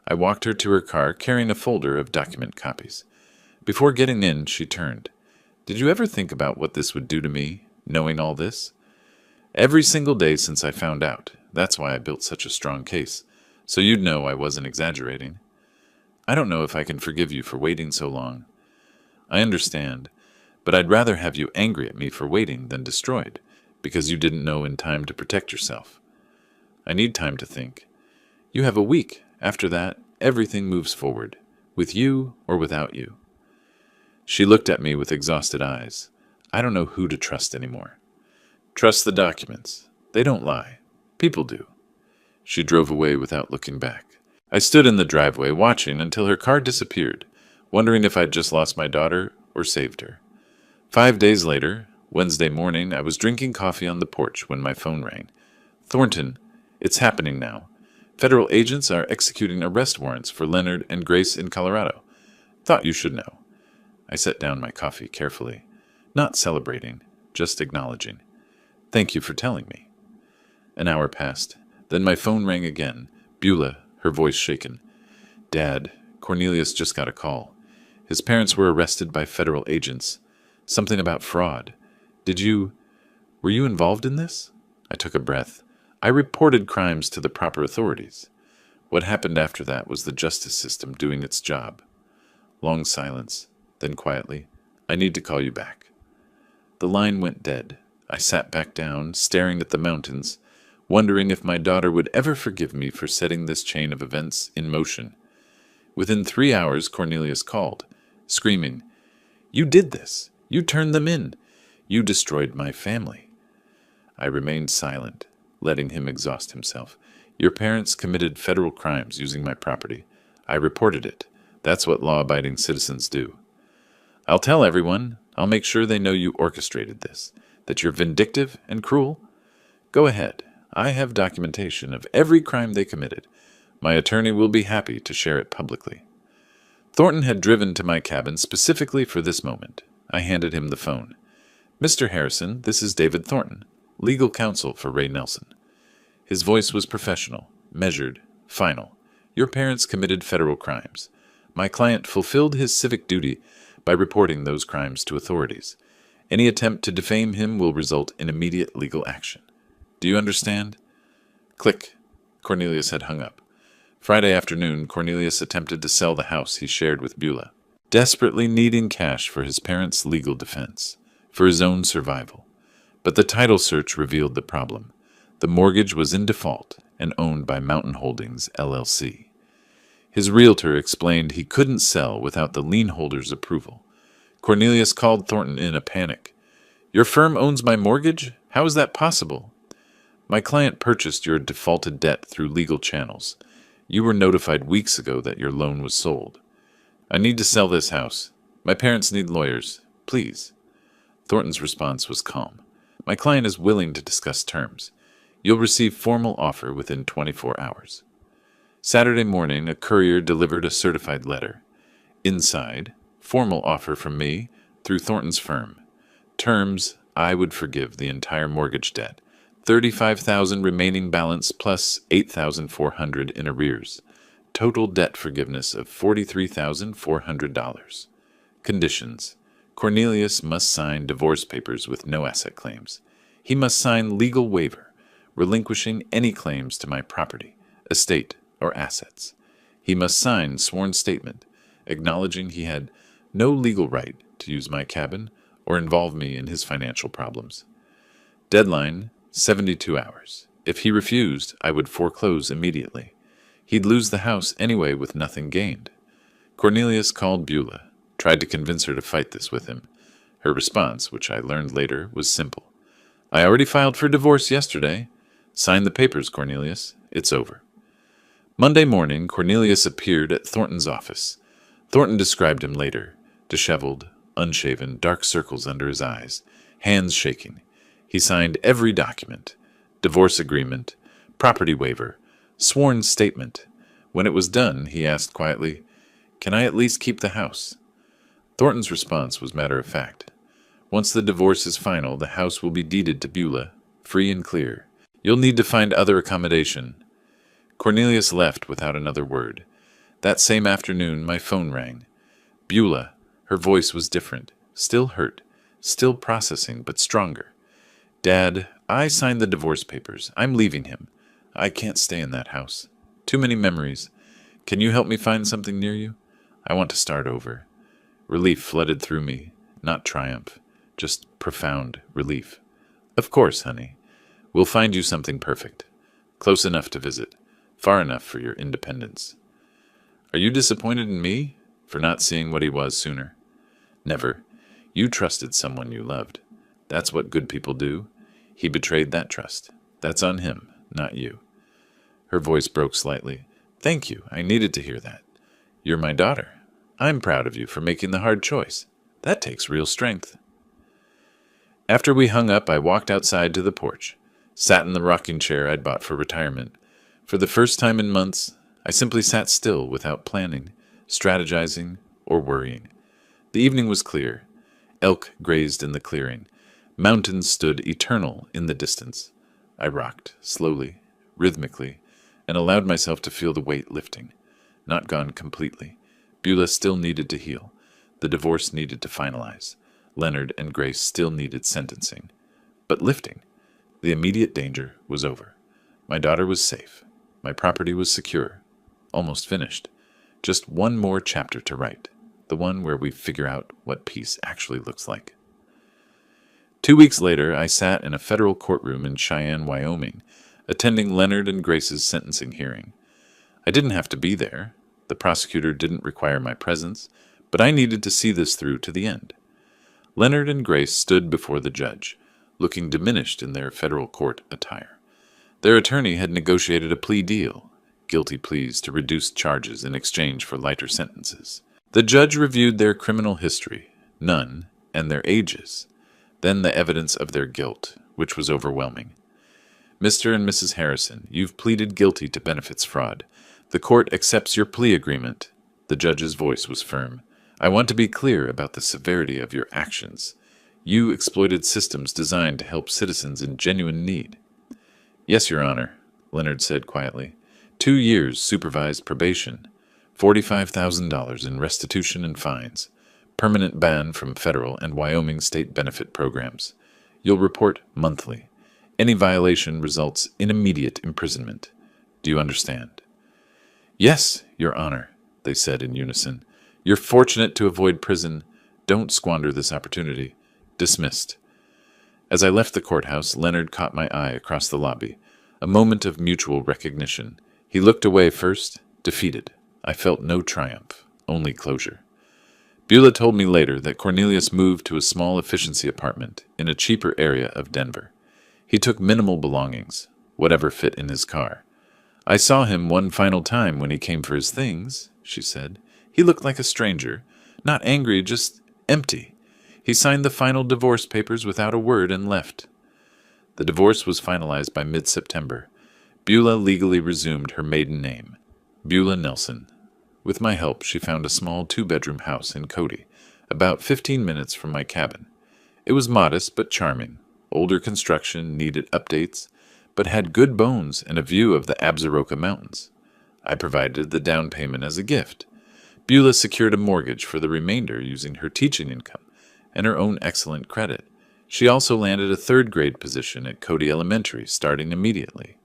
I walked her to her car carrying a folder of document copies. Before getting in, she turned. Did you ever think about what this would do to me, knowing all this? Every single day since I found out. That's why I built such a strong case. So you'd know I wasn't exaggerating. I don't know if I can forgive you for waiting so long. I understand, but I'd rather have you angry at me for waiting than destroyed, because you didn't know in time to protect yourself. I need time to think. You have a week. After that, everything moves forward, with you or without you. She looked at me with exhausted eyes. I don't know who to trust anymore. Trust the documents. They don't lie. People do. She drove away without looking back. I stood in the driveway watching until her car disappeared, wondering if I'd just lost my daughter or saved her. 5 days later, Wednesday morning, I was drinking coffee on the porch when my phone rang. Thornton, it's happening now. Federal agents are executing arrest warrants for Leonard and Grace in Colorado. Thought you should know. I set down my coffee carefully, not celebrating, just acknowledging. Thank you for telling me. An hour passed. Then my phone rang again. Beulah, her voice shaken. Dad, Cornelius just got a call. His parents were arrested by federal agents. Something about fraud. Were you involved in this? I took a breath. I reported crimes to the proper authorities. What happened after that was the justice system doing its job. Long silence. Then quietly, I need to call you back. The line went dead. I sat back down, staring at the mountains, wondering if my daughter would ever forgive me for setting this chain of events in motion. Within 3 hours, Cornelius called, screaming, "You did this! You turned them in! You destroyed my family!" I remained silent, letting him exhaust himself. Your parents committed federal crimes using my property. I reported it. That's what law-abiding citizens do. I'll tell everyone. I'll make sure they know you orchestrated this, that you're vindictive and cruel. Go ahead. I have documentation of every crime they committed. My attorney will be happy to share it publicly. Thornton had driven to my cabin specifically for this moment. I handed him the phone. Mr. Harrison, this is David Thornton, legal counsel for Ray Nelson. His voice was professional, measured, final. Your parents committed federal crimes. My client fulfilled his civic duty by reporting those crimes to authorities. Any attempt to defame him will result in immediate legal action. Do you understand? Click. Cornelius had hung up. Friday afternoon, Cornelius attempted to sell the house he shared with Beulah, desperately needing cash for his parents' legal defense, for his own survival. But the title search revealed the problem. The mortgage was in default and owned by Mountain Holdings, LLC. His realtor explained he couldn't sell without the lien holder's approval. Cornelius called Thornton in a panic. Your firm owns my mortgage? How is that possible? My client purchased your defaulted debt through legal channels. You were notified weeks ago that your loan was sold. I need to sell this house. My parents need lawyers. Please. Thornton's response was calm. My client is willing to discuss terms. You'll receive formal offer within 24 hours. Saturday morning, a courier delivered a certified letter. Inside, formal offer from me through Thornton's firm. Terms, I would forgive the entire mortgage debt. $35,000 remaining balance plus $8,400 in arrears. Total debt forgiveness of $43,400. Conditions. Cornelius must sign divorce papers with no asset claims. He must sign legal waiver, relinquishing any claims to my property, estate, or assets. He must sign sworn statement, acknowledging he had no legal right to use my cabin or involve me in his financial problems. Deadline, 72 hours. If he refused, I would foreclose immediately. He'd lose the house anyway with nothing gained. Cornelius called Beulah, tried to convince her to fight this with him. Her response, which I learned later, was simple. I already filed for divorce yesterday. Sign the papers, Cornelius. It's over. Monday morning, Cornelius appeared at Thornton's office. Thornton described him later. Disheveled, unshaven, dark circles under his eyes, hands shaking. He signed every document. Divorce agreement, property waiver, sworn statement. When it was done, he asked quietly, "Can I at least keep the house?" Thornton's response was matter of fact. Once the divorce is final, the house will be deeded to Beulah, free and clear. You'll need to find other accommodation. Cornelius left without another word. That same afternoon, my phone rang. Beulah, her voice was different, still hurt, still processing, but stronger. Dad, I signed the divorce papers. I'm leaving him. I can't stay in that house. Too many memories. Can you help me find something near you? I want to start over. Relief flooded through me, not triumph, just profound relief. Of course, honey. We'll find you something perfect. Close enough to visit, far enough for your independence. Are you disappointed in me for not seeing what he was sooner? Never. You trusted someone you loved. That's what good people do. He betrayed that trust. That's on him, not you." Her voice broke slightly. "Thank you. I needed to hear that. You're my daughter. I'm proud of you for making the hard choice. That takes real strength." After we hung up, I walked outside to the porch, sat in the rocking chair I'd bought for retirement. For the first time in months, I simply sat still without planning, strategizing, or worrying. The evening was clear. Elk grazed in the clearing. Mountains stood eternal in the distance. I rocked, slowly, rhythmically, and allowed myself to feel the weight lifting. Not gone completely. Beulah still needed to heal. The divorce needed to finalize. Leonard and Grace still needed sentencing. But lifting. The immediate danger was over. My daughter was safe. My property was secure. Almost finished. Just one more chapter to write. The one where we figure out what peace actually looks like. 2 weeks later, I sat in a federal courtroom in Cheyenne, Wyoming, attending Leonard and Grace's sentencing hearing. I didn't have to be there. The prosecutor didn't require my presence, but I needed to see this through to the end. Leonard and Grace stood before the judge, looking diminished in their federal court attire. Their attorney had negotiated a plea deal, guilty pleas to reduced charges in exchange for lighter sentences. The judge reviewed their criminal history, none, and their ages, then the evidence of their guilt, which was overwhelming. "Mr. and Mrs. Harrison, you've pleaded guilty to benefits fraud. The court accepts your plea agreement." The judge's voice was firm. "I want to be clear about the severity of your actions. You exploited systems designed to help citizens in genuine need." "Yes, Your Honor," Leonard said quietly. 2 years supervised probation, $45,000 in restitution and fines, permanent ban from federal and Wyoming state benefit programs. You'll report monthly. Any violation results in immediate imprisonment. Do you understand?" "Yes, Your Honor," they said in unison. "You're fortunate to avoid prison. Don't squander this opportunity. Dismissed." As I left the courthouse, Leonard caught my eye across the lobby, a moment of mutual recognition. He looked away first, defeated. I felt no triumph, only closure. Beulah told me later that Cornelius moved to a small efficiency apartment in a cheaper area of Denver. He took minimal belongings, whatever fit in his car. "I saw him one final time when he came for his things," she said. "He looked like a stranger, not angry, just empty. He signed the final divorce papers without a word and left." The divorce was finalized by mid-September. Beulah legally resumed her maiden name, Beulah Nelson. With my help, she found a small 2-bedroom house in Cody, about 15 minutes from my cabin. It was modest but charming. Older construction, needed updates, but had good bones and a view of the Absaroka Mountains. I provided the down payment as a gift. Beulah secured a mortgage for the remainder using her teaching income and her own excellent credit. She also landed a 3rd-grade position at Cody Elementary, starting immediately.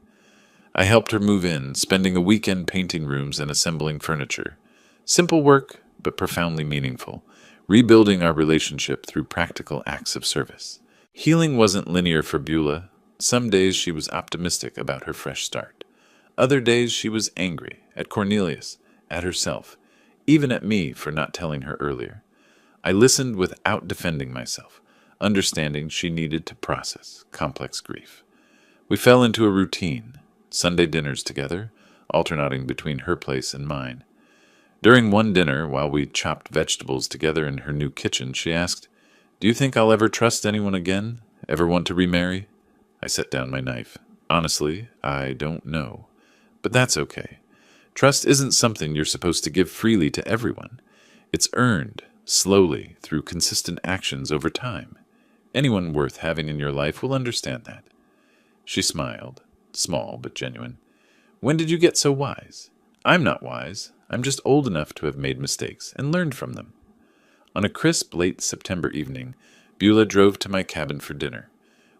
I helped her move in, spending a weekend painting rooms and assembling furniture. Simple work, but profoundly meaningful, rebuilding our relationship through practical acts of service. Healing wasn't linear for Beulah. Some days she was optimistic about her fresh start. Other days she was angry, at Cornelius, at herself, even at me for not telling her earlier. I listened without defending myself, understanding she needed to process complex grief. We fell into a routine, Sunday dinners together, alternating between her place and mine. During one dinner, while we chopped vegetables together in her new kitchen, she asked, "Do you think I'll ever trust anyone again? Ever want to remarry?" I set down my knife. "Honestly, I don't know. But that's okay. Trust isn't something you're supposed to give freely to everyone. It's earned, slowly, through consistent actions over time. Anyone worth having in your life will understand that." She smiled, small but genuine. "When did you get so wise?" "I'm not wise. I'm just old enough to have made mistakes and learned from them." On a crisp late September evening, Beulah drove to my cabin for dinner.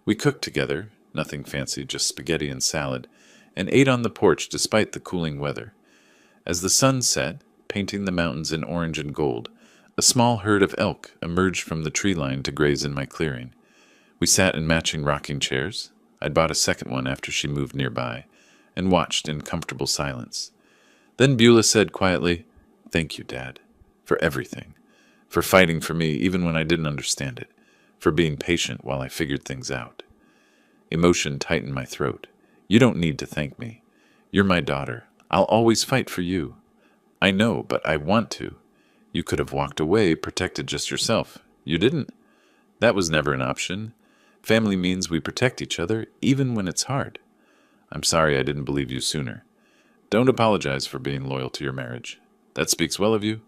We cooked together, nothing fancy, just spaghetti and salad, and ate on the porch despite the cooling weather. As the sun set, painting the mountains in orange and gold, a small herd of elk emerged from the tree line to graze in my clearing. We sat in matching rocking chairs. I'd bought a second one after she moved nearby, and watched in comfortable silence. Then Beulah said quietly, "Thank you, Dad, for everything, for fighting for me even when I didn't understand it, for being patient while I figured things out. Emotion tightened my throat. You don't need to thank me. You're my daughter. I'll always fight for you. I know, but I want to. You could have walked away, protected just yourself. You didn't. That was never an option. Family means we protect each other, even when it's hard. I'm sorry I didn't believe you sooner. Don't apologize for being loyal to your marriage. That speaks well of you.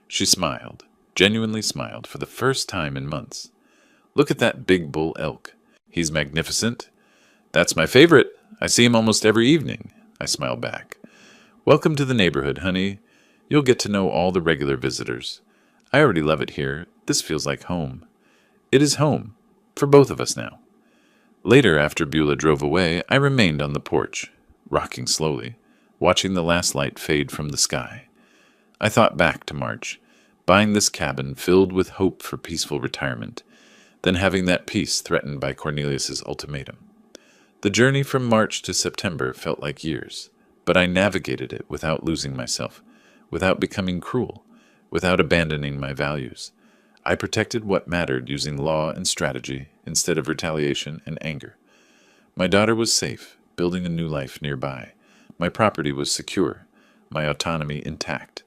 She smiled, genuinely smiled, for the first time in months. Look at that big bull elk. He's magnificent. That's my favorite. I see him almost every evening. I smiled back. Welcome to the neighborhood, honey. You'll get to know all the regular visitors. I already love it here. This feels like home. It is home, for both of us now. Later, after Beulah drove away, I remained on the porch, rocking slowly, watching the last light fade from the sky. I thought back to March, buying this cabin filled with hope for peaceful retirement, then having that peace threatened by Cornelius's ultimatum. The journey from March to September felt like years, but I navigated it without losing myself, without becoming cruel, without abandoning my values. I protected what mattered using law and strategy instead of retaliation and anger. My daughter was safe, building a new life nearby. My property was secure, my autonomy intact.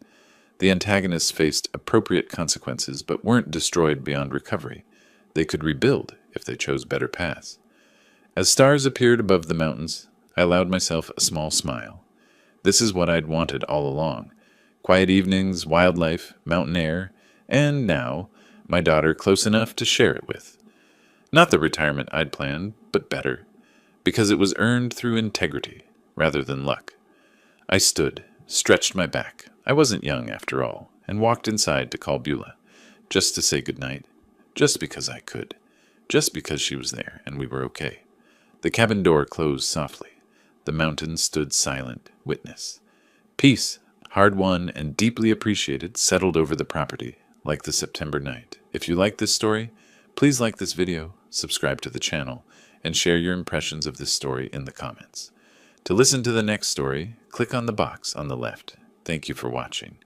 The antagonists faced appropriate consequences but weren't destroyed beyond recovery. They could rebuild if they chose better paths. As stars appeared above the mountains, I allowed myself a small smile. This is what I'd wanted all along. Quiet evenings, wildlife, mountain air, and now, my daughter close enough to share it with. Not the retirement I'd planned, but better, because it was earned through integrity rather than luck. I stood, stretched my back. I wasn't young after all, and walked inside to call Beulah, just to say goodnight, just because I could, just because she was there and we were okay. The cabin door closed softly. The mountains stood silent, witness. Peace, hard won and deeply appreciated, settled over the property, like the September night. If you like this story, please like this video, subscribe to the channel, and share your impressions of this story in the comments. To listen to the next story, click on the box on the left. Thank you for watching.